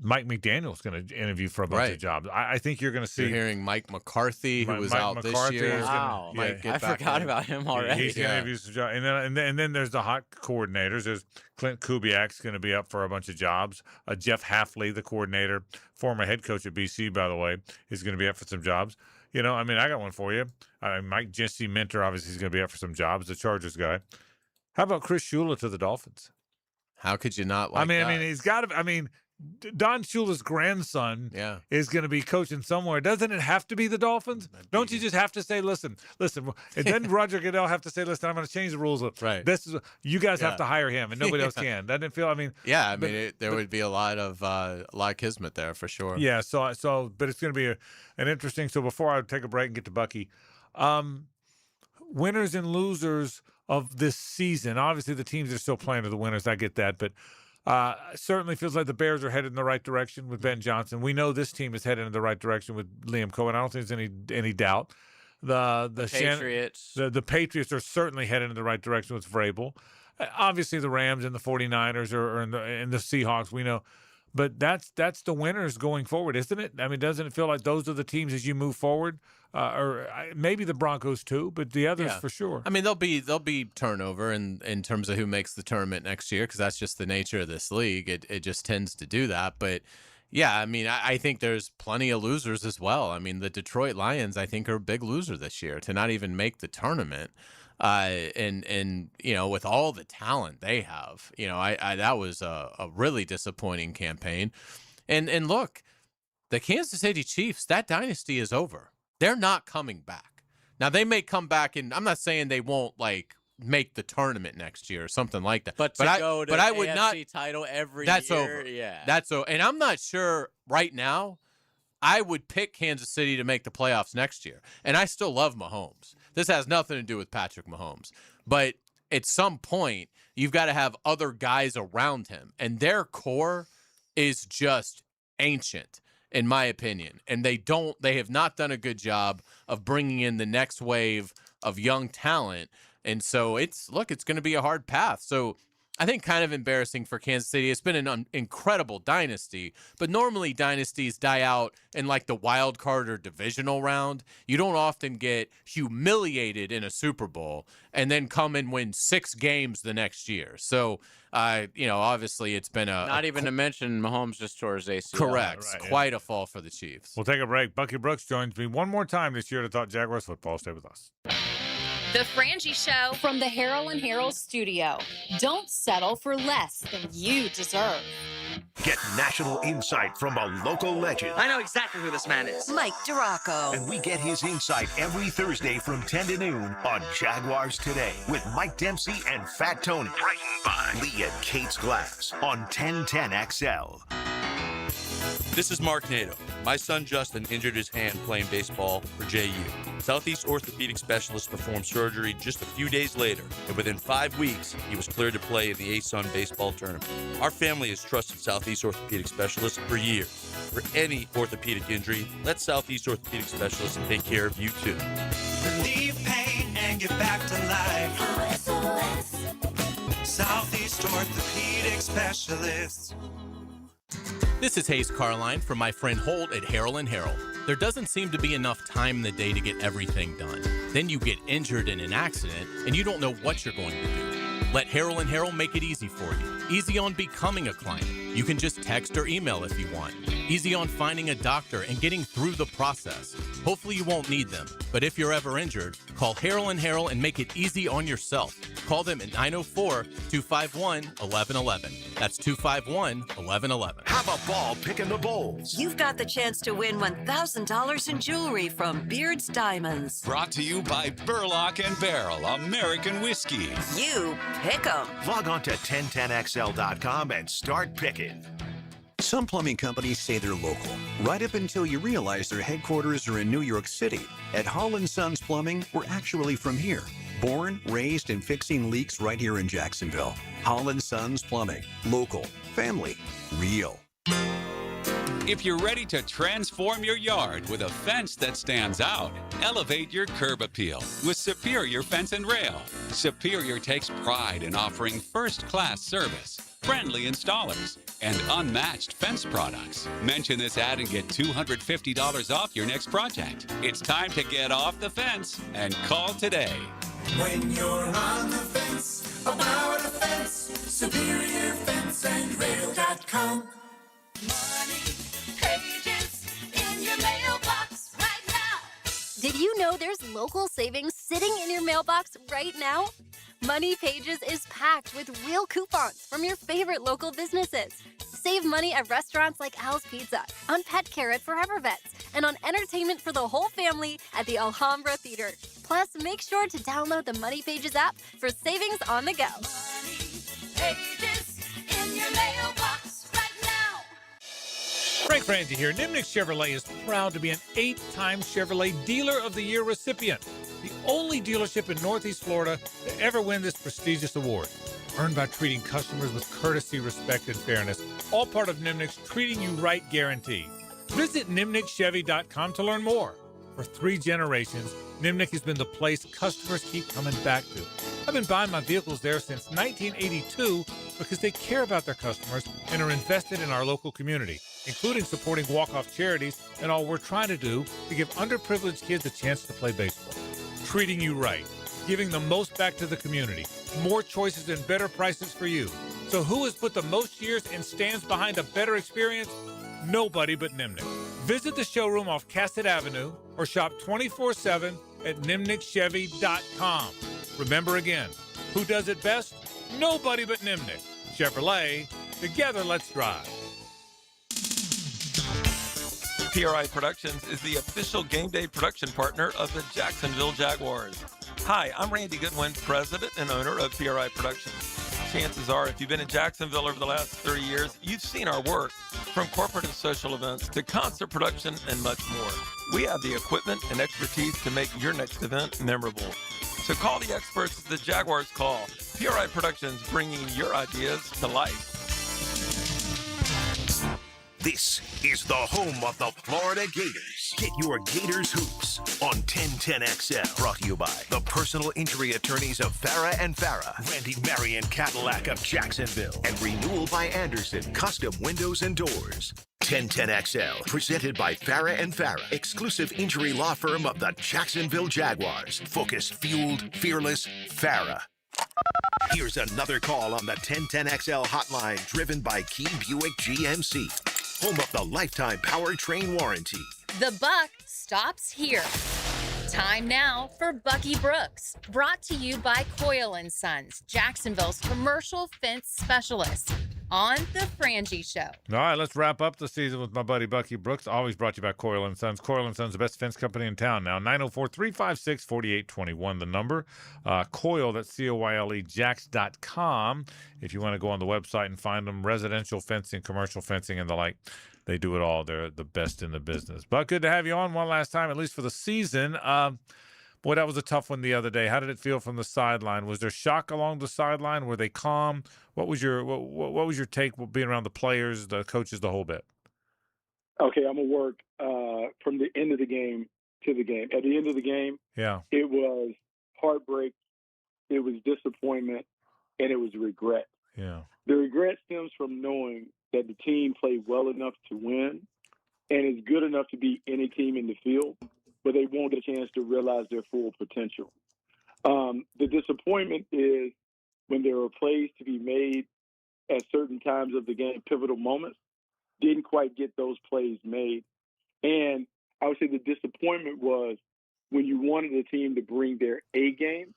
Mike McDaniel's going to interview for a bunch of jobs. I think you're going to see. You're hearing Mike McCarthy, who was out McCarthy this year. Wow. I forgot about him already. He's going to interview some jobs. And then there's the hot coordinators. There's Clint Kubiak's going to be up for a bunch of jobs. Jeff Hafley, the coordinator, former head coach at BC, by the way, is going to be up for some jobs. I got one for you. Mike Jesse Minter, obviously, is going to be up for some jobs, the Chargers guy. How about Chris Shula to the Dolphins? How could you not like that? He's got to. Don Shula's grandson is going to be coaching somewhere. Doesn't it have to be the Dolphins? Don't you just have to say, listen? And then Roger Goodell have to say, listen, I'm going to change the rules. Right. You guys have to hire him, and nobody else can. Doesn't it feel? There would be a lot of kismet there for sure. Yeah. So, but it's going to be an interesting. So before I take a break and get to Bucky, winners and losers of this season. Obviously, the teams are still playing are the winners. I get that, but. Certainly feels like the Bears are headed in the right direction with Ben Johnson. We know this team is headed in the right direction with Liam Cohen. I don't think there's any doubt. The Patriots. The Patriots are certainly headed in the right direction with Vrabel. Obviously, the Rams and the 49ers are in the Seahawks. We know. But that's the winners going forward, isn't it? Doesn't it feel like those are the teams as you move forward? Or maybe the Broncos too, but the others for sure. There'll be turnover in terms of who makes the tournament next year because that's just the nature of this league. It just tends to do that. But yeah, I think there's plenty of losers as well. The Detroit Lions, I think, are a big loser this year to not even make the tournament. And with all the talent they have, that was a really disappointing campaign. And look, the Kansas City Chiefs, that dynasty is over. They're not coming back. Now they may come back, and I'm not saying they won't make the tournament next year or something like that. But I would AFC not title every that's year. Over. Yeah, that's over. And I'm not sure right now. I would pick Kansas City to make the playoffs next year, and I still love Mahomes. This has nothing to do with Patrick Mahomes, but at some point you've got to have other guys around him, and their core is just ancient. In my opinion, and they have not done a good job of bringing in the next wave of young talent. And so it's going to be a hard path. So I think kind of embarrassing for Kansas City. It's been an incredible dynasty, but normally dynasties die out in the wild card or divisional round. You don't often get humiliated in a Super Bowl and then come and win 6 games the next year. So, obviously it's been not even to mention Mahomes just tore his ACL. Correct. Right, quite a fall for the Chiefs. We'll take a break. Bucky Brooks joins me one more time this year to talk Jaguars football. Stay with us. The Frangie Show from the Harold and Harold studio. Don't settle for less than you deserve. Get national insight from a local legend. I know exactly who this man is. Mike Duraco. And we get his insight every Thursday from 10 to noon on Jaguars Today with Mike Dempsey and Fat Tony. Brightened by Lee and Kate's Glass on 1010XL. This is Mark Nato. My son Justin injured his hand playing baseball for JU. Southeast orthopedic specialist performed surgery just a few days later, and within 5 weeks, he was cleared to play in the ASUN baseball tournament. Our family has trusted Southeast orthopedic specialists for years. For any orthopedic injury, let Southeast orthopedic specialists take care of you too. Relieve pain and get back to life. Southeast orthopedic specialists. This is Hayes Carline from my friend Holt at Harold & Harold. There doesn't seem to be enough time in the day to get everything done. Then you get injured in an accident and you don't know what you're going to do. Let Harold & Harold make it easy for you. Easy on becoming a client. You can just text or email if you want. Easy on finding a doctor and getting through the process. Hopefully you won't need them, but if you're ever injured, call Harold & Harold and make it easy on yourself. Call them at 904-251-1111. That's 251-1111. Have a ball picking the bowls. You've got the chance to win $1,000 in jewelry from Beard's Diamonds. Brought to you by Burlock and Barrel American Whiskey. You pick 'em. Log on to 1010XL.com and start picking. Some plumbing companies say they're local, right up until you realize their headquarters are in New York City. At Holland Sons Plumbing, we're actually from here. Born, raised, and fixing leaks right here in Jacksonville. Holland Sons Plumbing. Local. Family. Real. If you're ready to transform your yard with a fence that stands out, elevate your curb appeal with Superior Fence and Rail. Superior takes pride in offering first-class service, friendly installers, and unmatched fence products. Mention this ad and get $250 off your next project. It's time to get off the fence and call today. When you're on the fence, about a fence, SuperiorFenceandRail.com. Money pages in your mailbox right now. Did you know there's local savings sitting in your mailbox right now? Money Pages is packed with real coupons from your favorite local businesses. Save money at restaurants like Al's Pizza, on pet care at Forever Vets, and on entertainment for the whole family at the Alhambra Theater. Plus, make sure to download the Money Pages app for savings on the go. Pages in your mailbox right now. Frank Frangie here. Nimnick Chevrolet is proud to be an 8-time Chevrolet Dealer of the Year recipient. The only dealership in Northeast Florida to ever win this prestigious award. Earned by treating customers with courtesy, respect, and fairness. All part of Nimnick's Treating You Right guarantee. Visit NimnickChevy.com to learn more. For 3 generations, Nimnick has been the place customers keep coming back to. I've been buying my vehicles there since 1982 because they care about their customers and are invested in our local community, including supporting walk-off charities and all we're trying to do to give underprivileged kids a chance to play baseball. Treating you right, giving the most back to the community, more choices and better prices for you. So who has put the most years and stands behind a better experience? Nobody but Nimnick. Visit the showroom off Cassett Avenue or shop 24/7 at NimnickChevy.com. Remember again, who does it best? Nobody but Nimnick. Chevrolet, together let's drive. PRI Productions is the official game day production partner of the Jacksonville Jaguars. Hi, I'm Randy Goodwin, president and owner of PRI Productions. Chances are, if you've been in Jacksonville over the last 30 years, you've seen our work, from corporate and social events to concert production and much more. We have the equipment and expertise to make your next event memorable. So call the experts at the Jaguars Call. PRI Productions, bringing your ideas to life. This is the home of the Florida Gators. Get your Gators hoops on 1010XL. Brought to you by the personal injury attorneys of Farah and Farah, Randy Marion Cadillac of Jacksonville, and Renewal by Anderson, custom windows and doors. 1010XL, presented by Farah and Farah, exclusive injury law firm of the Jacksonville Jaguars. Focused, fueled, fearless, Farah. Here's another call on the 1010XL hotline, driven by Key Buick GMC, home of the lifetime powertrain warranty. The buck stops here. Time now for Bucky Brooks, brought to you by Coyle & Sons, Jacksonville's commercial fence specialist, on The Frangie Show. All right, let's wrap up the season with my buddy Bucky Brooks. Always brought to you by Coyle & Sons. Coyle & Sons, the best fence company in town now. 904-356-4821, the number. Coyle, that's C-O-Y-L-E, Jax.com. If you want to go on the website and find them, residential fencing, commercial fencing, and the like. They do it all. They're the best in the business. But good to have you on one last time, at least for the season. Boy, that was a tough one the other day. How did it feel from the sideline? Was there shock along the sideline? Were they calm? What was your take being around the players, the coaches, the whole bit? Okay, I'm gonna work from the end of the game to the game. At the end of the game, yeah, it was heartbreak, it was disappointment, and it was regret. Yeah, the regret stems from knowing that the team played well enough to win and is good enough to beat any team in the field, but they won't get a chance to realize their full potential. The disappointment is when there were plays to be made at certain times of the game, pivotal moments, didn't quite get those plays made. And I would say the disappointment was when you wanted the team to bring their A game.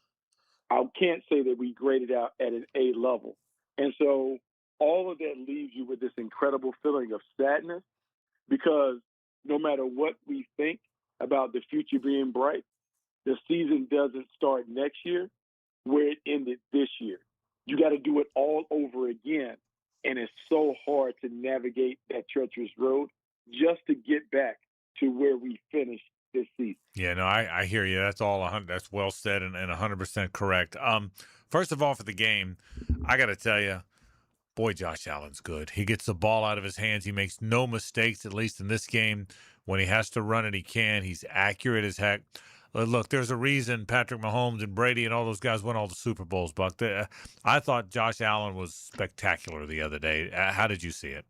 I can't say that we graded out at an A level. And so all of that leaves you with this incredible feeling of sadness, because no matter what we think about the future being bright, the season doesn't start next year where it ended this year. You got to do it all over again. And it's so hard to navigate that treacherous road just to get back to where we finished this season. Yeah, no, I hear you. That's all. That's well said and 100% correct. First of all, for the game, I got to tell you, boy, Josh Allen's good. He gets the ball out of his hands. He makes no mistakes, at least in this game. When he has to run it, he can. He's accurate as heck. look, there's a reason Patrick Mahomes and Brady and all those guys won all the Super Bowls, Buck. I thought Josh Allen was spectacular the other day. How did you see it?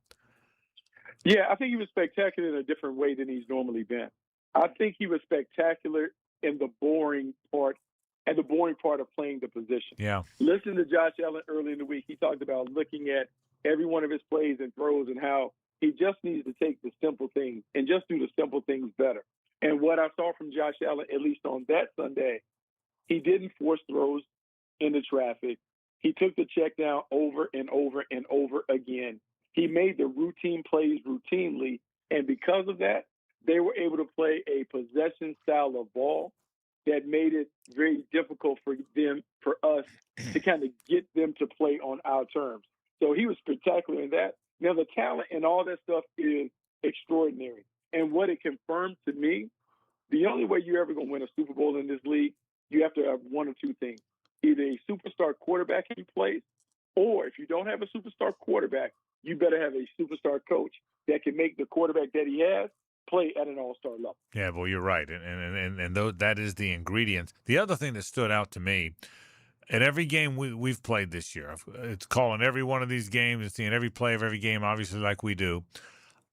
Yeah, I think he was spectacular in a different way than he's normally been. I think he was spectacular in the boring part of playing the position. Yeah. Listen to Josh Allen early in the week. He talked about looking at every one of his plays and throws and how he just needs to take the simple things and just do the simple things better. And what I saw from Josh Allen, at least on that Sunday, he didn't force throws into traffic. He took the check down over and over and over again. He made the routine plays routinely, and because of that, they were able to play a possession style of ball that made it very difficult for us to kind of get them to play on our terms. So he was spectacular in that. Now, the talent and all that stuff is extraordinary. And what it confirmed to me, the only way you're ever going to win a Super Bowl in this league, you have to have one of two things. Either a superstar quarterback in place, or if you don't have a superstar quarterback, you better have a superstar coach that can make the quarterback that he has play at an all-star level. Yeah, well, you're right, and that is the ingredient. The other thing that stood out to me, at every game we've played this year, it's calling every one of these games and seeing every play of every game, obviously like we do.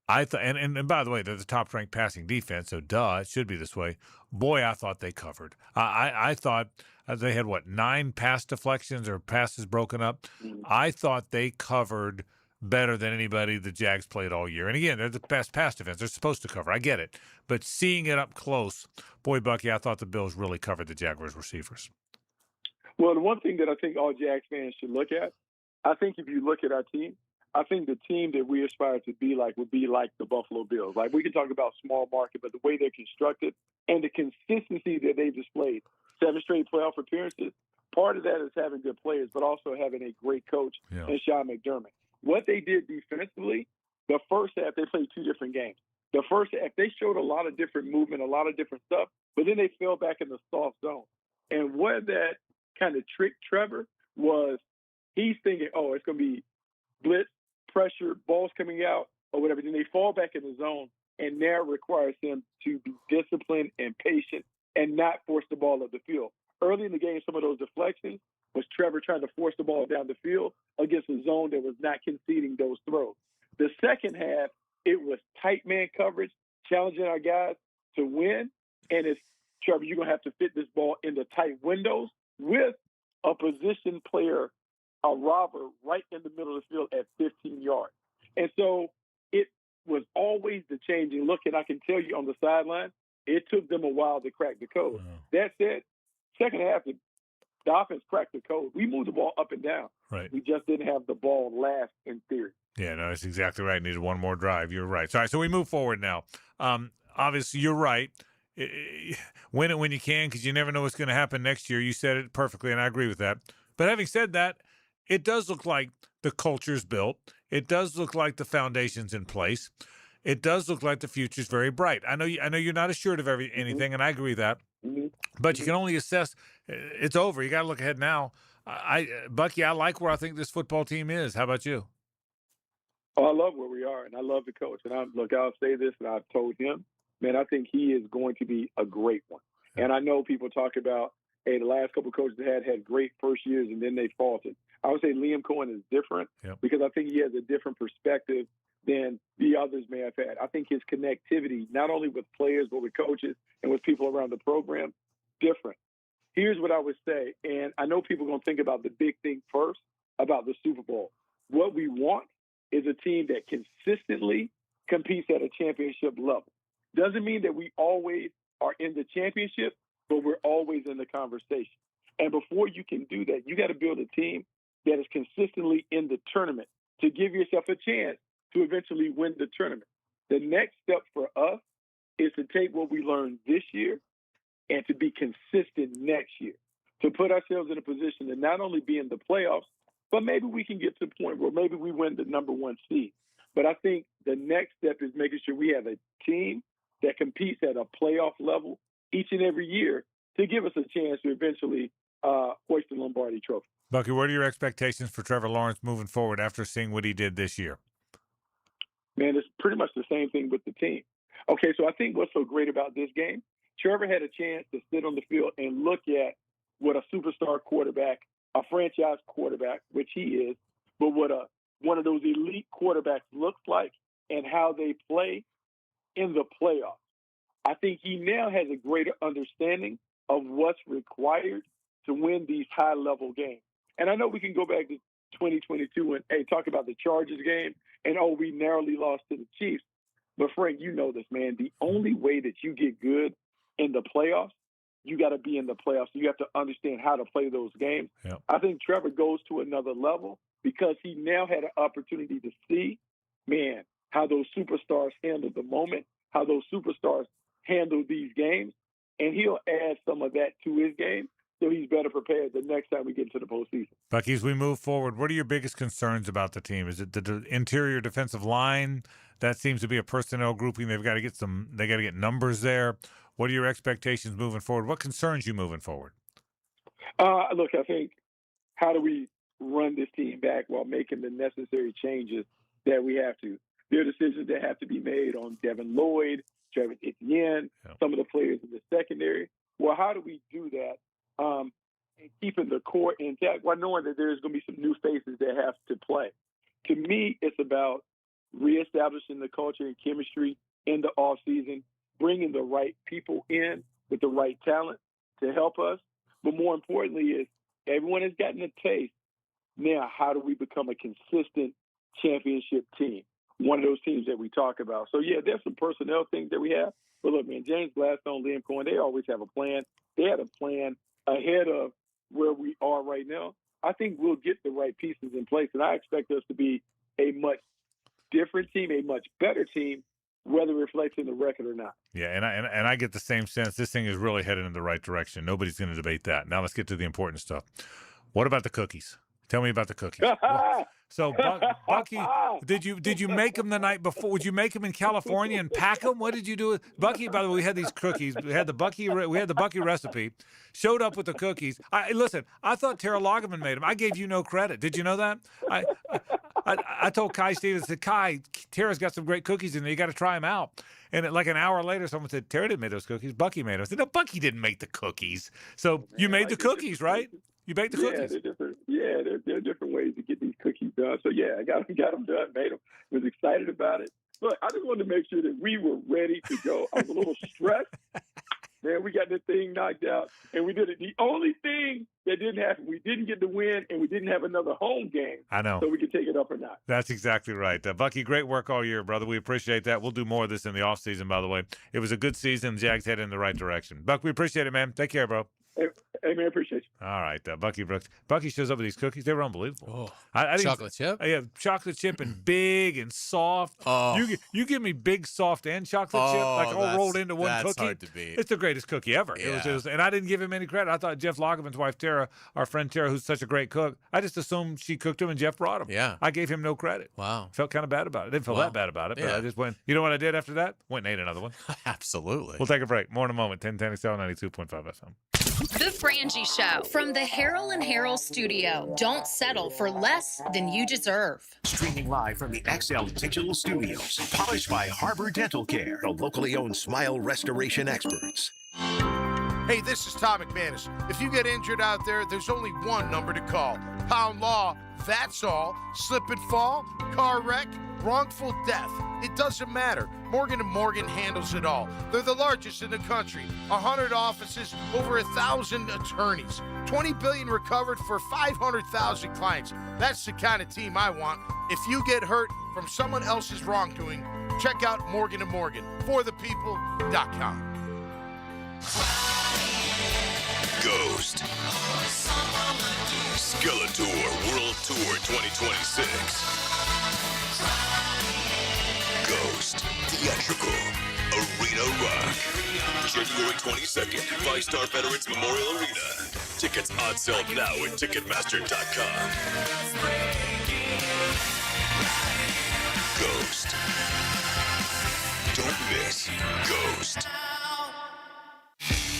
I thought, and by the way, they're the top-ranked passing defense, so it should be this way. Boy, I thought they covered. I thought they had 9 pass deflections or passes broken up. I thought they covered better than anybody the Jags played all year. And again, they're the best pass defense. They're supposed to cover. I get it. But seeing it up close, boy, Bucky, I thought the Bills really covered the Jaguars receivers. Well, the one thing that I think all Jags fans should look at, I think if you look at our team, I think the team that we aspire to be like would be like the Buffalo Bills. Like, we can talk about small market, but the way they're constructed and the consistency that they've displayed, 7 straight playoff appearances, part of that is having good players, but also having a great coach in Sean McDermott. What they did defensively, the first half, they played 2 different games. The first half, they showed a lot of different movement, a lot of different stuff, but then they fell back in the soft zone. And where that kind of tricked Trevor was he's thinking, oh, it's going to be blitz, pressure, balls coming out, or whatever. Then they fall back in the zone, and now requires him to be disciplined and patient and not force the ball up the field. Early in the game, some of those deflections was Trevor trying to force the ball down the field against a zone that was not conceding those throws. The second half, it was tight man coverage, challenging our guys to win. And it's, Trevor, you're going to have to fit this ball into tight windows with a position player, a robber, right in the middle of the field at 15 yards. And so it was always the changing look. And I can tell you on the sideline, it took them a while to crack the code. That said, second half, the offense cracked the code. We moved the ball up and down. Right. We just didn't have the ball last in theory. Yeah, no, that's exactly right. Needed one more drive. You're right. All right, so we move forward now. Obviously, you're right. Win it when you can, because you never know what's going to happen next year. You said it perfectly, and I agree with that. But having said that, it does look like the culture's built. It does look like the foundation's in place. It does look like the future's very bright. I know you're not assured of anything, and I agree with that. But you can only assess. It's over. You got to look ahead now. Bucky, I like where I think this football team is. How about you? Oh, I love where we are, and I love the coach. And I'll say this, and I've told him, man, I think he is going to be a great one. And I know people talk about, hey, the last couple of coaches had great first years, and then they faltered. I would say Liam Cohen is different because I think he has a different perspective than the others may have had. I think his connectivity, not only with players, but with coaches and with people around the program, different. Here's what I would say, and I know people are going to think about the big thing first, about the Super Bowl. What we want is a team that consistently competes at a championship level. Doesn't mean that we always are in the championship, but we're always in the conversation. And before you can do that, you got to build a team that is consistently in the tournament to give yourself a chance to eventually win the tournament. The next step for us is to take what we learned this year and to be consistent next year, to put ourselves in a position to not only be in the playoffs, but maybe we can get to the point where maybe we win the number 1 seed. But I think the next step is making sure we have a team that competes at a playoff level each and every year to give us a chance to eventually hoist the Lombardi Trophy. Bucky, what are your expectations for Trevor Lawrence moving forward after seeing what he did this year? Man, it's pretty much the same thing with the team. Okay, so I think what's so great about this game, Trevor had a chance to sit on the field and look at what a superstar quarterback, a franchise quarterback, which he is, but what one of those elite quarterbacks looks like and how they play in the playoffs. I think he now has a greater understanding of what's required to win these high-level games. And I know we can go back to 2022 and talk about the Chargers game and, we narrowly lost to the Chiefs. But, Frank, you know this, man. The only way that you get good in the playoffs, you got to be in the playoffs. You have to understand how to play those games. Yep. I think Trevor goes to another level because he now had an opportunity to see, man, how those superstars handle the moment, how those superstars handle these games, and he'll add some of that to his game so he's better prepared the next time we get into the postseason. Bucky, as we move forward, what are your biggest concerns about the team? Is it the interior defensive line? That seems to be a personnel grouping. They got to get numbers there. What are your expectations moving forward? What concerns you moving forward? Look, I think how do we run this team back while making the necessary changes that we have to? There are decisions that have to be made on Devin Lloyd, Travis Etienne, some of the players in the secondary. Well, how do we do that and keeping the core intact while knowing that there's going to be some new faces that have to play? To me, it's about reestablishing the culture and chemistry in the offseason, bringing the right people in with the right talent to help us. But more importantly is everyone has gotten a taste. Now, how do we become a consistent championship team? One of those teams that we talk about. So, yeah, there's some personnel things that we have. But, look, man, James Gladstone, Liam Cohen, they always have a plan. They had a plan ahead of where we are right now. I think we'll get the right pieces in place, and I expect us to be a much different team, a much better team, whether it reflects in the record or not. Yeah, and I get the same sense. This thing is really headed in the right direction. Nobody's going to debate that. Now let's get to the important stuff. What about the cookies? Tell me about the cookies. So, Bucky, did you make them the night before? Would you make them in California and pack them? What did you do? Bucky, by the way, we had these cookies. We had the Bucky recipe. Showed up with the cookies. Listen, I thought Tara Lagerman made them. I gave you no credit. Did you know that? I told Kai Stevens, I said, Kai, Tara's got some great cookies in there. You got to try them out. And like an hour later, someone said, Tara didn't make those cookies. Bucky made them. I said, no, Bucky didn't make the cookies. So you made the cookies, right? You baked the cookies. They're different. Yeah, there are different ways to get these cookies done. So, yeah, I got them done, made them. Was excited about it. Look, I just wanted to make sure that we were ready to go. I was a little stressed. Man, we got this thing knocked out, and we did it. The only thing that didn't happen, we didn't get the win, and we didn't have another home game. I know. So we could take it up or not. That's exactly right. Bucky, great work all year, brother. We appreciate that. We'll do more of this in the offseason, by the way. It was a good season. Jags headed in the right direction. Buck, we appreciate it, man. Take care, bro. Hey, man, appreciate you. All right, Bucky Brooks. Bucky shows up with these cookies. They were unbelievable. Oh, chocolate chip? Yeah, chocolate chip and big and soft. Oh. You give me big, soft, and chocolate chip, like all rolled into one that's cookie. That's hard to beat. It's the greatest cookie ever. Yeah. It was, and I didn't give him any credit. I thought Jeff Lagerman's wife, Tara, our friend Tara, who's such a great cook, I just assumed she cooked him and Jeff brought him. Yeah. I gave him no credit. Wow. Felt kind of bad about it. Didn't feel that bad about it, but I just went, you know what I did after that? Went and ate another one. Absolutely. We'll take a break. More in a moment. 1010 XL 92.5 FM. The Frangie Show from the Harrell and Harrell studio. Don't settle for less than you deserve. Streaming live from the XL Digital Studios. Polished by Harbor Dental Care, the locally owned smile restoration experts. Hey, this is Tom McManus. If you get injured out there, there's only one number to call. Pound Law, that's all. Slip and fall, car wreck, wrongful death. It doesn't matter. Morgan & Morgan handles it all. They're the largest in the country. 100 offices, over 1,000 attorneys. $20 billion recovered for 500,000 clients. That's the kind of team I want. If you get hurt from someone else's wrongdoing, check out Morgan & Morgan. ForThePeople.com. Ghost. Skeletor World Tour 2026. Ghost. Theatrical. Arena Rock. January 22nd, Five-Star Veterans Memorial Arena. Tickets on sale now at Ticketmaster.com. Ghost. Don't miss Ghost.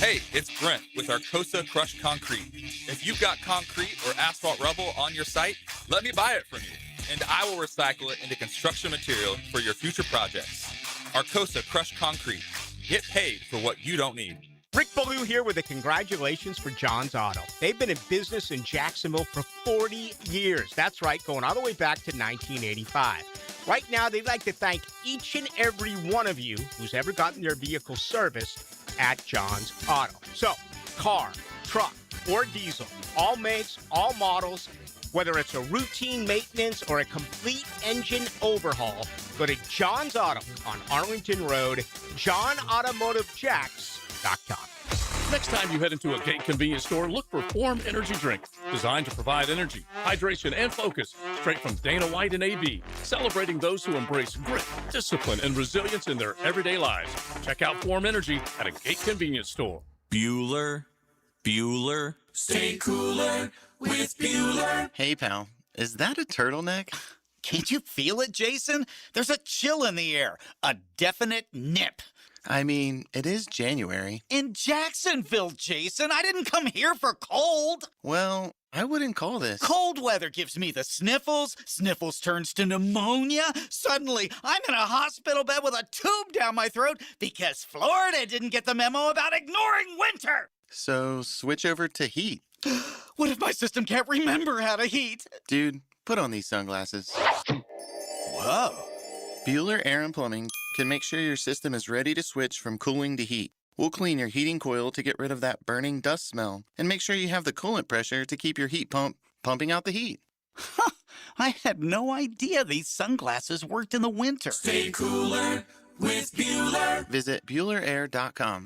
Hey, it's Brent with Arcosa Crushed Concrete. If you've got concrete or asphalt rubble on your site, let me buy it from you, and I will recycle it into construction material for your future projects. Arcosa Crushed Concrete. Get paid for what you don't need. Rick Ballou here with a congratulations for John's Auto. They've been in business in Jacksonville for 40 years. That's right, going all the way back to 1985. Right now, they'd like to thank each and every one of you who's ever gotten their vehicle serviced at John's Auto. So, car, truck, or diesel, all makes, all models, whether it's a routine maintenance or a complete engine overhaul, go to John's Auto on Arlington Road, johnautomotivejacks.com. Next time you head into a Gate convenience store, look for Form Energy Drink, designed to provide energy, hydration, and focus, straight from Dana White and AB, celebrating those who embrace grit, discipline, and resilience in their everyday lives. Check out Form Energy at a Gate convenience store. Bueller, stay cooler with Bueller. Hey, pal, is that a turtleneck? Can't you feel it, Jason? There's a chill in the air, a definite nip. I mean, it is January. In Jacksonville, Jason. I didn't come here for cold. Well, I wouldn't call this. Cold weather gives me the sniffles. Sniffles turns to pneumonia. Suddenly, I'm in a hospital bed with a tube down my throat because Florida didn't get the memo about ignoring winter. So, switch over to heat. What if my system can't remember how to heat? Dude, put on these sunglasses. Whoa. Bueller Air and Plumbing can make sure your system is ready to switch from cooling to heat. We'll clean your heating coil to get rid of that burning dust smell and make sure you have the coolant pressure to keep your heat pump pumping out the heat. I had no idea these sunglasses worked in the winter. Stay cooler with Bueller. Visit BuellerAir.com.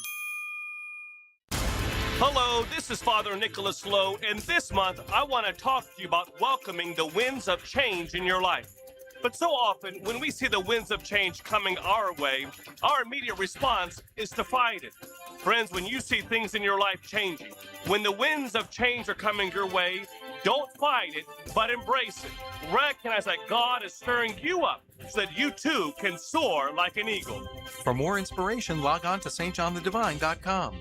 Hello, this is Father Nicholas Lowe, and this month I want to talk to you about welcoming the winds of change in your life. But so often, when we see the winds of change coming our way, our immediate response is to fight it. Friends, when you see things in your life changing, when the winds of change are coming your way, don't fight it, but embrace it. Recognize that God is stirring you up so that you too can soar like an eagle. For more inspiration, log on to stjohnthedivine.com.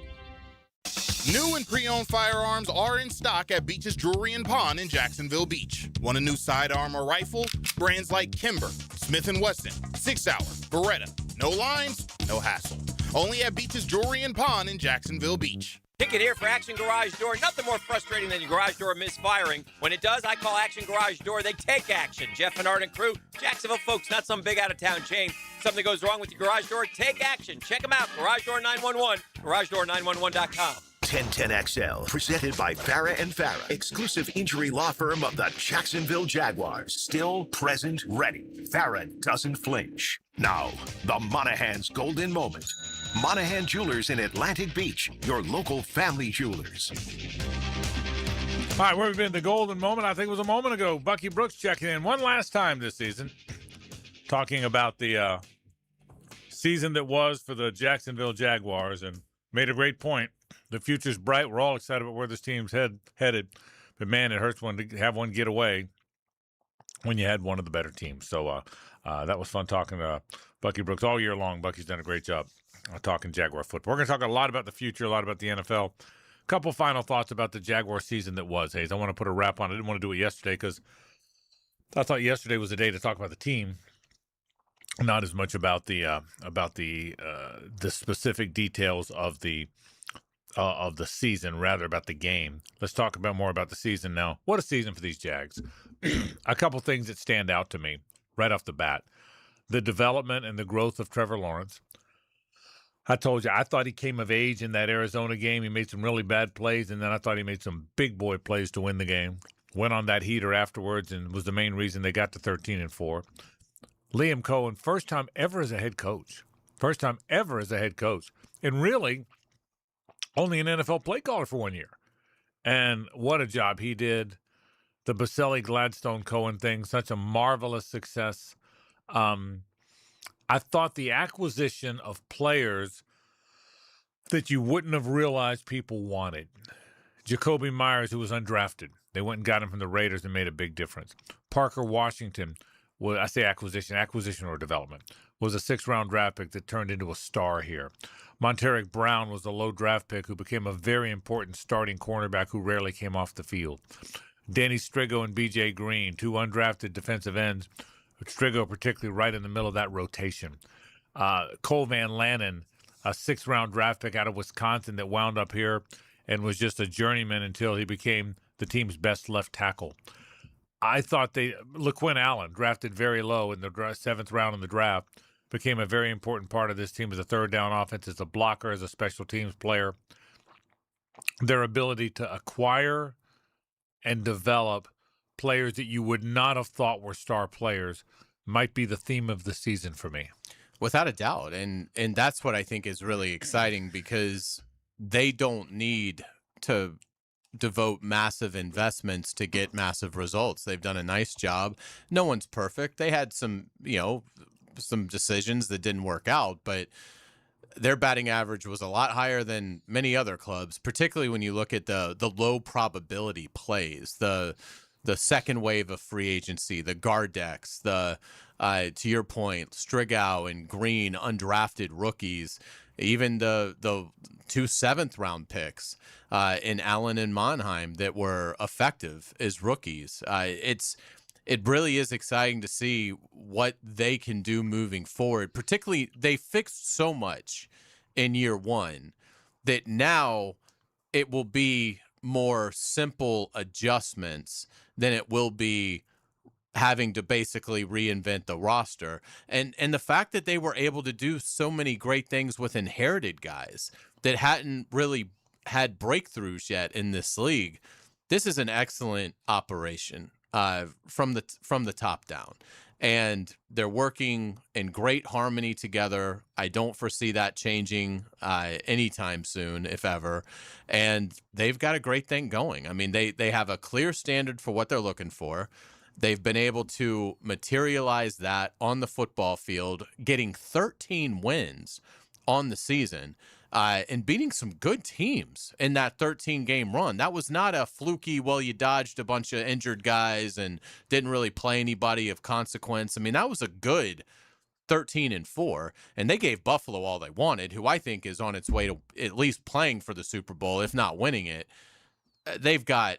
New and pre-owned firearms are in stock at Beach's Jewelry and Pawn in Jacksonville Beach. Want a new sidearm or rifle? Brands like Kimber, Smith & Wesson, 6 Hour, Beretta. No lines, no hassle. Only at Beach's Jewelry and Pawn in Jacksonville Beach. Ticket here for Action Garage Door. Nothing more frustrating than your garage door misfiring. When it does, I call Action Garage Door. They take action. Jeff and Art and crew, Jacksonville folks, not some big out-of-town chain. Something goes wrong with your garage door, take action. Check them out. Garage Door 911, garagedoor911.com. 1010XL, presented by Farah and Farah, exclusive injury law firm of the Jacksonville Jaguars. Still present, ready. Farah doesn't flinch. Now, the Monahan's golden moment. Monahan Jewelers in Atlantic Beach, your local family jewelers. All right, where have we been? The golden moment, I think it was a moment ago. Bucky Brooks checking in one last time this season, talking about the season that was for the Jacksonville Jaguars, and made a great point. The future's bright. We're all excited about where this team's headed. But, man, it hurts to have one get away when you had one of the better teams. So that was fun talking to Bucky Brooks all year long. Bucky's done a great job talking Jaguar football. We're going to talk a lot about the future, a lot about the NFL. A couple final thoughts about the Jaguar season that was, Hayes. I want to put a wrap on it. I didn't want to do it yesterday because I thought yesterday was the day to talk about the team, not as much about the specific details of the season, rather about the game. Let's talk more about the season now. What a season for these Jags. A couple things that stand out to me right off the bat. The development and the growth of Trevor Lawrence. I told you, I thought he came of age in that Arizona game. He made some really bad plays, and then I thought he made some big boy plays to win the game. Went on that heater afterwards and was the main reason they got to 13-4. Liam Cohen, first time ever as a head coach. And really, only an NFL play caller for 1 year. And what a job he did. The Baselli, Gladstone, Cohen thing, such a marvelous success. I thought the acquisition of players that you wouldn't have realized people wanted. Jacoby Myers, who was undrafted. They went and got him from the Raiders and made a big difference. Parker Washington, well, I say acquisition or development, was a 6th-round draft pick that turned into a star here. Monteric Brown was a low draft pick who became a very important starting cornerback who rarely came off the field. Danny Strigo and B.J. Green, 2 undrafted defensive ends, Strigo particularly right in the middle of that rotation. Cole Van Lannon, 6th-round draft pick out of Wisconsin that wound up here and was just a journeyman until he became the team's best left tackle. I thought LaQuinn Allen, drafted very low in the 7th round in the draft, became a very important part of this team as a third down offense, as a blocker, as a special teams player. Their ability to acquire and develop players that you would not have thought were star players might be the theme of the season for me. Without a doubt. And that's what I think is really exciting, because they don't need to devote massive investments to get massive results. They've done a nice job. No one's perfect. They had some decisions that didn't work out, but their batting average was a lot higher than many other clubs, particularly when you look at the low probability plays, the second wave of free agency, the Gardex, to your point, Strigow and Green, undrafted rookies, even the 2 7th-round picks in Allen and Monheim that were effective as rookies. It really is exciting to see what they can do moving forward. Particularly, they fixed so much in year one that now it will be more simple adjustments than it will be having to basically reinvent the roster. And the fact that they were able to do so many great things with inherited guys that hadn't really had breakthroughs yet in this league, this is an excellent operation from the top down. And they're working in great harmony together. I don't foresee that changing anytime soon, if ever. And they've got a great thing going. I mean, they have a clear standard for what they're looking for. They've been able to materialize that on the football field, getting 13 wins on the season and beating some good teams in that 13-game run. That was not a fluky, well, you dodged a bunch of injured guys and didn't really play anybody of consequence. I mean, that was a good 13-4, and they gave Buffalo all they wanted, who I think is on its way to at least playing for the Super Bowl, if not winning it. They've got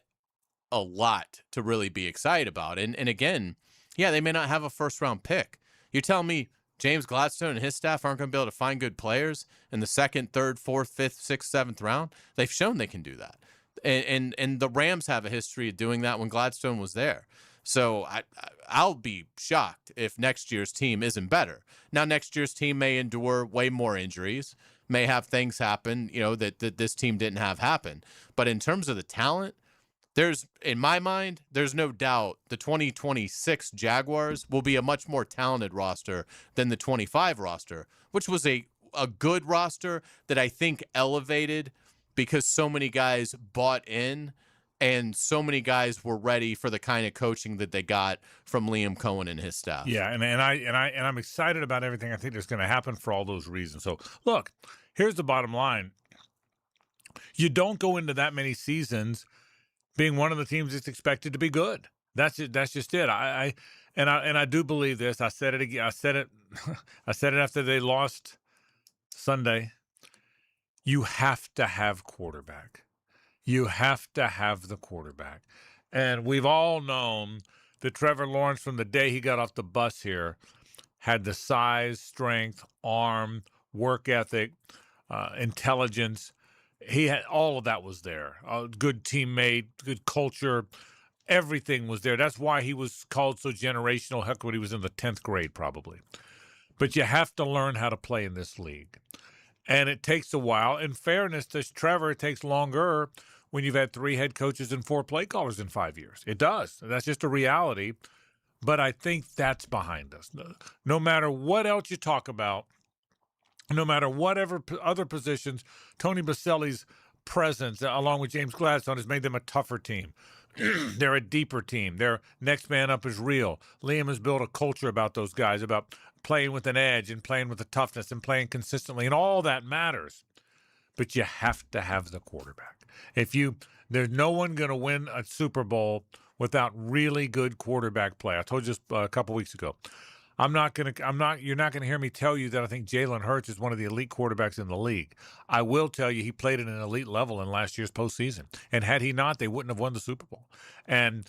a lot to really be excited about. And again, yeah, they may not have a first-round pick. You're telling me James Gladstone and his staff aren't going to be able to find good players in the 2nd, 3rd, 4th, 5th, 6th, 7th round? They've shown they can do that. And the Rams have a history of doing that when Gladstone was there. So I'll be shocked if next year's team isn't better. Now, next year's team may endure way more injuries, may have things happen, that this team didn't have happen. But in terms of the talent, in my mind, there's no doubt the 2026 Jaguars will be a much more talented roster than the 25 roster, which was a good roster that I think elevated because so many guys bought in and so many guys were ready for the kind of coaching that they got from Liam Cohen and his staff. Yeah, and I'm excited about everything I think that's going to happen for all those reasons. So, look, here's the bottom line. You don't go into that many seasons being one of the teams that's expected to be good. That's just it. I do believe this. I said it again. I said it after they lost Sunday. You have to have quarterback. You have to have the quarterback. And we've all known that Trevor Lawrence, from the day he got off the bus here, had the size, strength, arm, work ethic, intelligence. He had all of that was there. Good teammate, good culture, everything was there. That's why he was called so generational. Heck, when he was in the 10th grade, probably. But you have to learn how to play in this league, and it takes a while. In fairness to Trevor, it takes longer when you've had 3 head coaches and 4 play callers in 5 years. It does. That's just a reality. But I think that's behind us. No matter what else you talk about, no matter whatever other positions, Tony Baselli's presence, along with James Gladstone, has made them a tougher team. They're a deeper team. Their next man up is real. Liam has built a culture about those guys, about playing with an edge and playing with a toughness and playing consistently, and all that matters. But you have to have the quarterback. There's no one going to win a Super Bowl without really good quarterback play. I told you this a couple weeks ago. You're not gonna hear me tell you that I think Jalen Hurts is one of the elite quarterbacks in the league. I will tell you he played at an elite level in last year's postseason. And had he not, they wouldn't have won the Super Bowl. And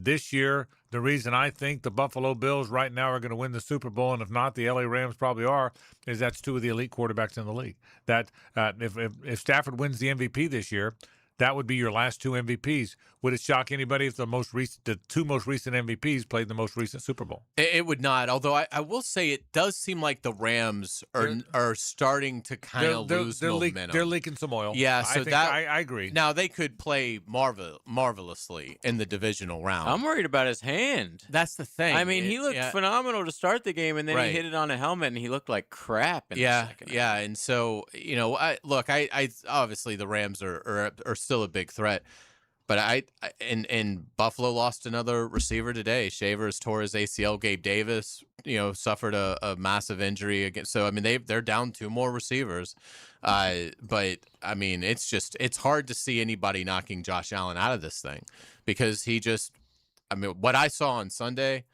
this year, the reason I think the Buffalo Bills right now are going to win the Super Bowl, and if not, the LA Rams probably are, is that's two of the elite quarterbacks in the league. That if Stafford wins the MVP this year, that would be your last two MVPs. Would it shock anybody if the two most recent MVPs played the most recent Super Bowl? It would not. Although I will say it does seem like the Rams are starting to kind of lose momentum. They're leaking some oil. Yeah, so I agree. Now they could play marvelously in the divisional round. I'm worried about his hand. That's the thing. I mean, he looked phenomenal to start the game, and then he hit it on a helmet, and he looked like crap. In the second half. And so I obviously the Rams are still a big threat. But and Buffalo lost another receiver today. Shavers tore his ACL. Gabe Davis, suffered a massive injury again. So I mean, they're down two more receivers. But I mean, it's hard to see anybody knocking Josh Allen out of this thing because what I saw on Sunday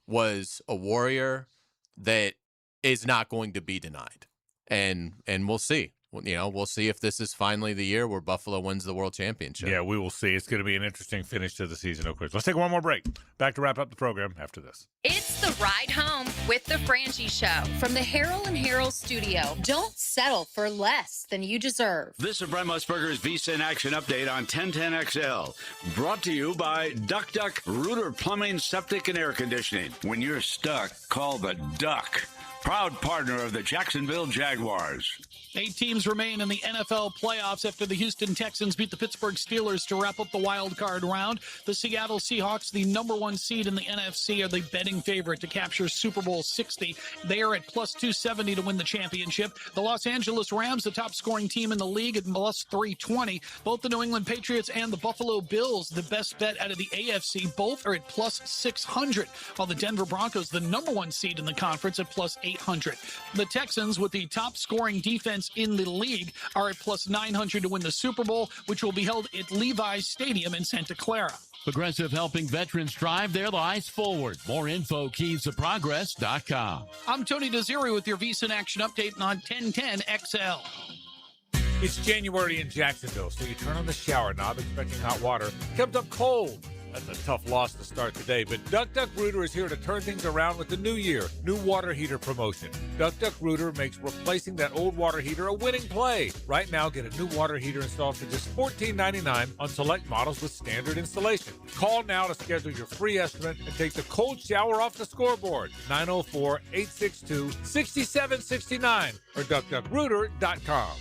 was a warrior that is not going to be denied, and we'll see. We'll see if this is finally the year where Buffalo wins the world championship. Yeah, we will see. It's going to be an interesting finish to the season, of course. Let's take one more break. Back to wrap up the program after this. It's the ride home with the Frangie Show from the Harold and Harold studio. Don't settle for less than you deserve. This is Brent Musburger's Visa in Action update on 1010XL. Brought to you by Duck Duck Rooter Plumbing, Septic, and Air Conditioning. When you're stuck, call the Duck. Proud partner of the Jacksonville Jaguars. 8 teams remain in the NFL playoffs after the Houston Texans beat the Pittsburgh Steelers to wrap up the wild card round. The Seattle Seahawks, the number 1 seed in the NFC, are the betting favorite to capture Super Bowl 60. They are at plus 270 to win the championship. The Los Angeles Rams, the top scoring team in the league, at plus 320. Both the New England Patriots and the Buffalo Bills, the best bet out of the AFC, both are at plus 600. While the Denver Broncos, the number 1 seed in the conference, at plus 800. The Texans, with the top scoring defense in the league, are at plus 900 to win the Super Bowl, which will be held at Levi's Stadium in Santa Clara. Progressive helping veterans drive their lives forward. More info, keysofprogress.com. I'm Tony Desiri with your Visa in Action update on 1010XL. It's January in Jacksonville, so you turn on the shower knob expecting hot water. Comes up cold. That's a tough loss to start the day, but Duck Duck Rooter is here to turn things around with the new year, new water heater promotion. Duck Duck Rooter makes replacing that old water heater a winning play. Right now, get a new water heater installed for just $14.99 on select models with standard installation. Call now to schedule your free estimate and take the cold shower off the scoreboard. 904-862-6769 or duckduckrooter.com.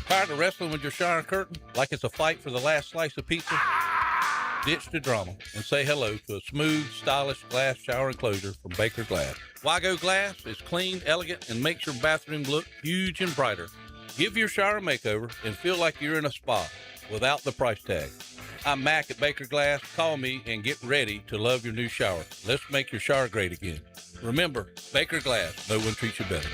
Tired of wrestling with your shower curtain like it's a fight for the last slice of pizza? Ditch the drama and say hello to a smooth, stylish glass shower enclosure from Baker Glass. Wago Glass is clean, elegant, and makes your bathroom look huge and brighter. Give your shower a makeover and feel like you're in a spa without the price tag. I'm Mac at Baker Glass. Call me and get ready to love your new shower. Let's make your shower great again. Remember, Baker Glass, no one treats you better.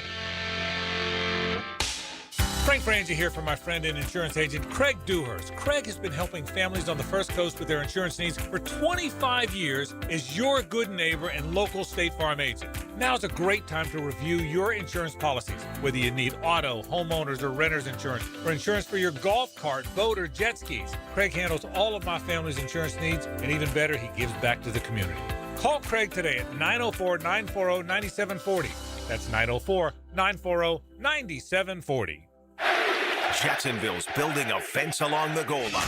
Frank Frangie here from my friend and insurance agent, Craig Dewhurst. Craig has been helping families on the First Coast with their insurance needs for 25 years as your good neighbor and local State Farm agent. Now's a great time to review your insurance policies, whether you need auto, homeowners, or renter's insurance, or insurance for your golf cart, boat, or jet skis. Craig handles all of my family's insurance needs, and even better, he gives back to the community. Call Craig today at 904-940-9740. That's 904-940-9740. Jacksonville's building a fence along the goal line.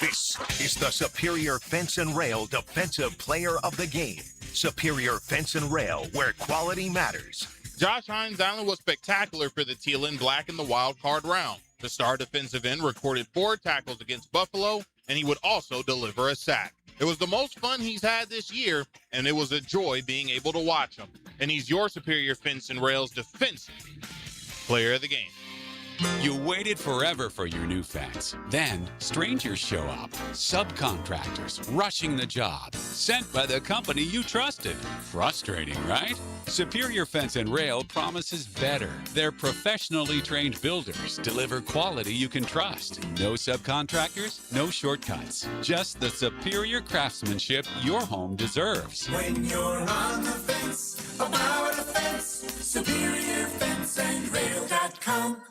This is the Superior Fence and Rail Defensive Player of the Game. Superior Fence and Rail, where quality matters. Josh Hines Allen was spectacular for the Teal and Black in the wild card round. The star defensive end recorded 4 tackles against Buffalo, and he would also deliver a sack. It was the most fun he's had this year, and it was a joy being able to watch him. And he's your Superior Fence and Rail's Defensive Player of the Game. You waited forever for your new fence. Then, strangers show up. Subcontractors rushing the job. Sent by the company you trusted. Frustrating, right? Superior Fence and Rail promises better. Their professionally trained builders deliver quality you can trust. No subcontractors, no shortcuts. Just the superior craftsmanship your home deserves. When you're on the fence, about a fence, SuperiorFenceandRail.com.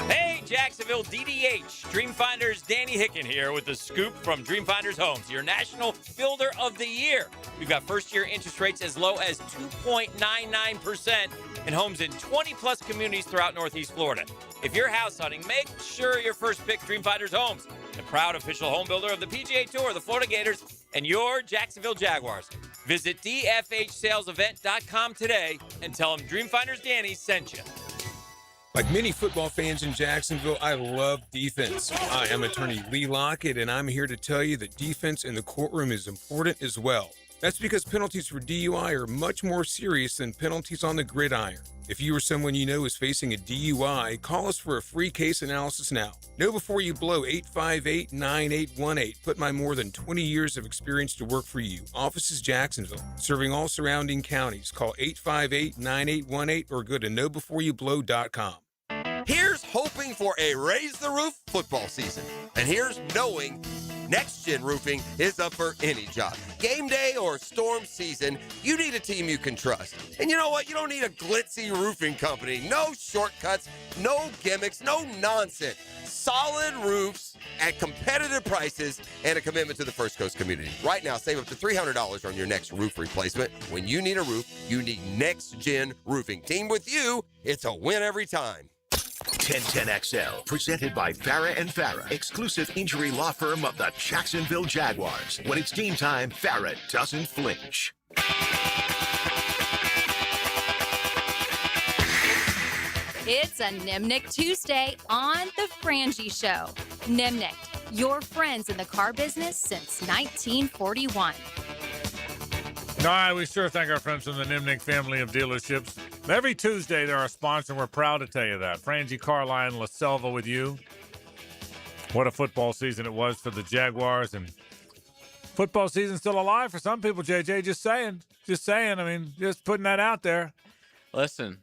Hey, Jacksonville DDH. Dreamfinders Danny Hicken here with the scoop from Dreamfinders Homes, your National Builder of the Year. We've got first-year interest rates as low as 2.99% in homes in 20-plus communities throughout Northeast Florida. If you're house hunting, make sure your first pick Dreamfinders Homes, the proud official home builder of the PGA Tour, the Florida Gators, and your Jacksonville Jaguars. Visit dfhsalesevent.com today and tell them Dreamfinders Danny sent you. Like many football fans in Jacksonville, I love defense. Hi, I'm attorney Lee Lockett, and I'm here to tell you that defense in the courtroom is important as well. That's because penalties for DUI are much more serious than penalties on the gridiron. If you or someone you know is facing a DUI, call us for a free case analysis now. Know before you blow 858-9818. Put my more than 20 years of experience to work for you. Office is Jacksonville, serving all surrounding counties. Call 858-9818 or go to knowbeforeyouBlow.com. Here's hoping for a Raise the Roof football season. And here's knowing Next Gen Roofing is up for any job. Game day or storm season, you need a team you can trust. And you know what? You don't need a glitzy roofing company. No shortcuts, no gimmicks, no nonsense. Solid roofs at competitive prices and a commitment to the First Coast community. Right now, save up to $300 on your next roof replacement. When you need a roof, you need Next Gen Roofing. Team with you, it's a win every time. 1010XL, presented by Farah and Farah, exclusive injury law firm of the Jacksonville Jaguars. When it's team time, Farah doesn't flinch. It's a Nimnick Tuesday on The Frangie Show. Nimnick, your friends in the car business since 1941. All right, we sure thank our friends from the Nimnick family of dealerships. Every Tuesday, they're our sponsor, and we're proud to tell you that. Frangie, Carline, La Selva with you. What a football season it was for the Jaguars, and football season's still alive for some people, JJ. Just saying. I mean, just putting that out there. Listen,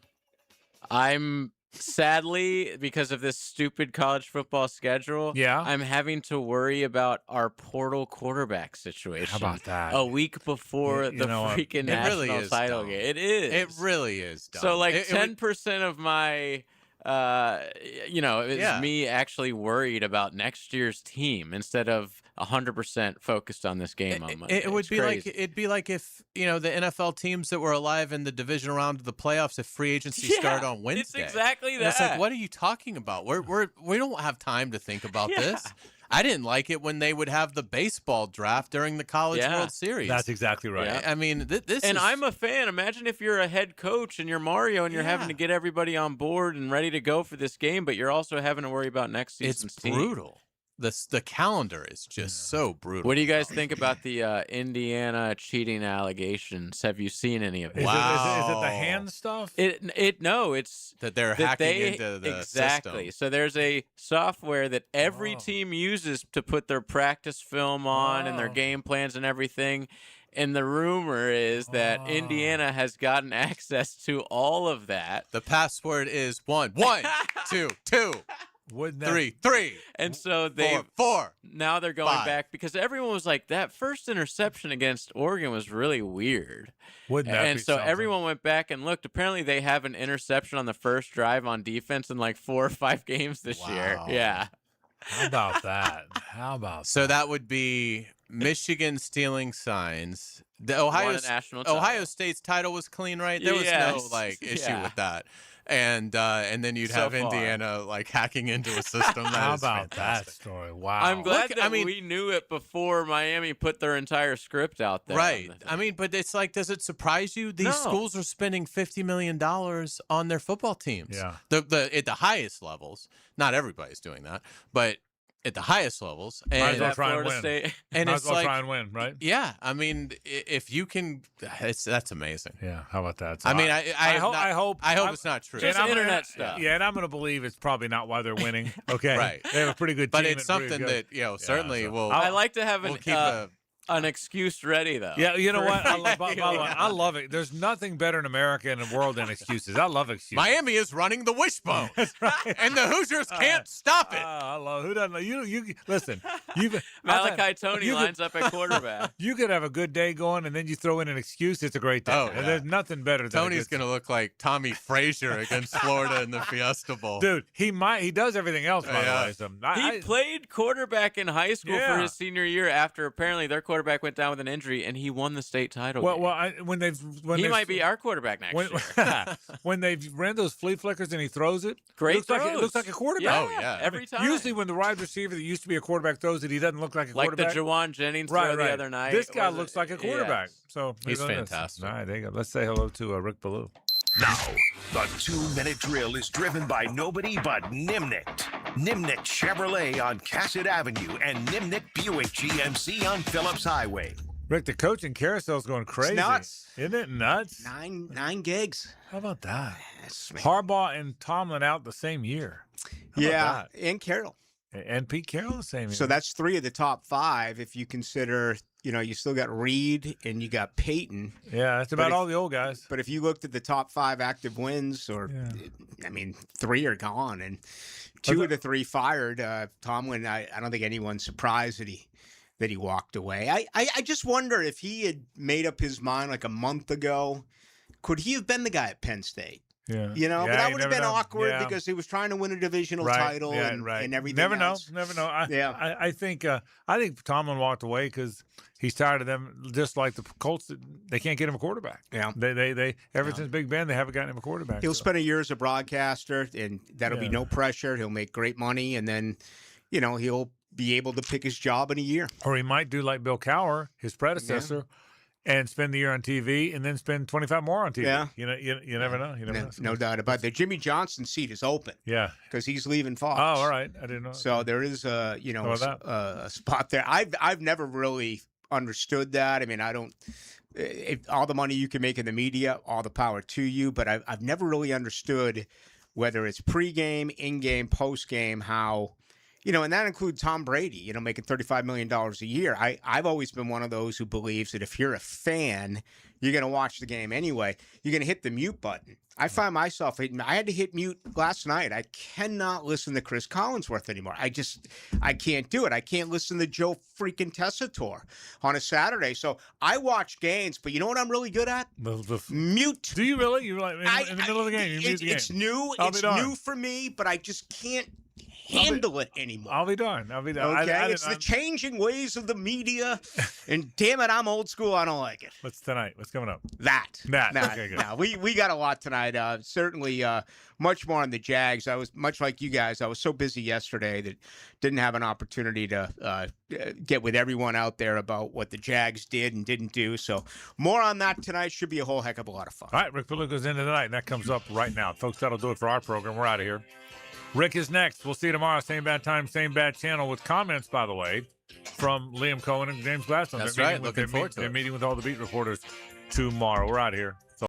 I'm sadly, because of this stupid college football schedule, I'm having to worry about our portal quarterback situation. How about that? A week before the freaking national title game. It is. It really is dumb. So, like, 10% of my, is me actually worried about next year's team instead of 100% focused on this game on Monday. It'd be like if the NFL teams that were alive in the division round of the playoffs, if free agency started on Wednesday. It's exactly that. And it's like, what are you talking about? We don't have time to think about this. I didn't like it when they would have the baseball draft during the College World Series. That's exactly right. Yeah. I mean, I'm a fan. Imagine if you're a head coach and you're Mario and you're having to get everybody on board and ready to go for this game, but you're also having to worry about next season's team. It's brutal. The calendar is just so brutal. What do you guys think about the Indiana cheating allegations? Have you seen any of it? Is it the hand stuff? It's that they're hacking into the exactly. system. So there's a software that every team uses to put their practice film on and their game plans and everything. And the rumor is that Indiana has gotten access to all of that. The password is 1, 1, 2, 2. 3. And so they 4. Now they're going 5. back because everyone was like, that first interception against Oregon was really weird. Wouldn't that and be so something? everyone went back and looked. Apparently they have an interception on the first drive on defense in like 4 or 5 games this year. Yeah. How about that? So that would be Michigan stealing signs. The Ohio State's title was clean, right? There was no issue with that. And then you'd have Indiana hacking into a system. How about that story? Wow. I'm glad we knew it before Miami put their entire script out there. Right. I mean, but it's like, does it surprise you? These schools are spending $50 million on their football teams. Yeah. At the highest levels. Not everybody's doing that, but at the highest levels. And Might as well try and Florida win. State. And Might it's as well like, try and win, right? Yeah, I mean, if you can, that's amazing. Yeah, how about that? So I mean, I hope it's not true. Just internet stuff. Yeah, and I'm going to believe it's probably not why they're winning. Okay, Right. They have a pretty good team. But it's something that certainly will. I like to have we'll keep an excuse ready, though. Yeah, you know for- what? By the way, I love it. There's nothing better in America and the world than excuses. I love excuses. Miami is running the wishbone, That's right. and the Hoosiers can't stop it. I love who doesn't. You listen. Malachi Tony lines up at quarterback. You could have a good day going, and then you throw in an excuse. It's a great day. Oh, And yeah. there's nothing better than Tony's going to look like Tommy Frazier against Florida in the Fiesta Bowl. Dude, he does everything else, by the way. So He played quarterback in high school Yeah. for his senior year after apparently their quarterback went down with an injury, and he won the state title. game. He might be our quarterback next year. When they ran those flea flickers and he throws it, Great it throws. looks like a quarterback. Yeah, every time. Usually when the wide receiver that used to be a quarterback throws it, he doesn't look like a Like the quarterback. Jawan Jennings throw the other night. This guy Was looks it? like a quarterback. Yeah. So He's look at this. fantastic. All right, there you go. Let's say hello to Rick Ballou. Now, the 2-minute drill is driven by nobody but Nimnicht. Nimnicht Chevrolet on Cassett Avenue and Nimnicht Buick GMC on Phillips Highway. Rick, the coaching carousel's going crazy. nuts. Isn't it nuts? Nine gigs. How about that? Harbaugh and Tomlin out the same year. How Yeah, about and Carroll. that? And Pete Carroll the same year. So that's 3 of the top 5. If you consider, you still got Reed and you got Peyton. Yeah, that's about all the old guys. But if you looked at the top 5 active wins, 3 are gone, and 2 of the 3 fired. Tomlin, I don't think anyone's surprised that he walked away. I just wonder if he had made up his mind like a month ago, could he have been the guy at Penn State? Yeah. But Yeah, that you would have never been know. awkward Yeah. because he was trying to win a divisional Right, title yeah, and right. everything Never else. know. I Yeah. I think Tomlin walked away because he's tired of them. Just like the Colts, they can't get him a quarterback. Yeah. They ever since Big Ben, they haven't gotten him a quarterback. He'll so. spend a year as a broadcaster, and that'll be Yeah. no pressure. He'll make great money, and then, he'll be able to pick his job in a year. Or he might do like Bill Cowher, his predecessor, and spend the year on TV, and then spend 25 more on TV. Yeah. You never know. You never know. No doubt about that. Jimmy Johnson's seat is open. Yeah. Because he's leaving Fox. Oh, all right. I didn't know. So there is a spot there. I've never really understood that. I mean, I don't. All the money you can make in the media, all the power to you. But I've never really understood whether it's pregame, in-game, post-game, how. And that includes Tom Brady, making $35 million a year. I've always been one of those who believes that if you're a fan, you're going to watch the game anyway. You're going to hit the mute button. I find myself I had to hit mute last night. I cannot listen to Chris Collinsworth anymore. I can't do it. I can't listen to Joe freaking Tessitore on a Saturday. So I watch games, but you know what I'm really good at? Mute. Do you really? You're like in the middle of the game, you mute the game. It's new. I'll It's be darned. new for me, but I just can't handle it anymore. I'll be darned. Okay, it's the changing ways of the media, and damn it, I'm old school. I don't like it. What's tonight? What's coming up? That. Okay, good. No, we got a lot tonight. Certainly much more on the Jags. I was much like you guys. I was so busy yesterday that didn't have an opportunity to get with everyone out there about what the Jags did and didn't do. So more on that tonight. Should be a whole heck of a lot of fun. All right, Rick Ballou goes into tonight, and that comes up right now. Folks, that'll do it for our program. We're out of here. Rick is next. We'll see you tomorrow. Same bad time, same bad channel, with comments, by the way, from Liam Cohen and James Gladstone. That's right. Looking forward to it. They're meeting with all the beat reporters tomorrow. We're out of here.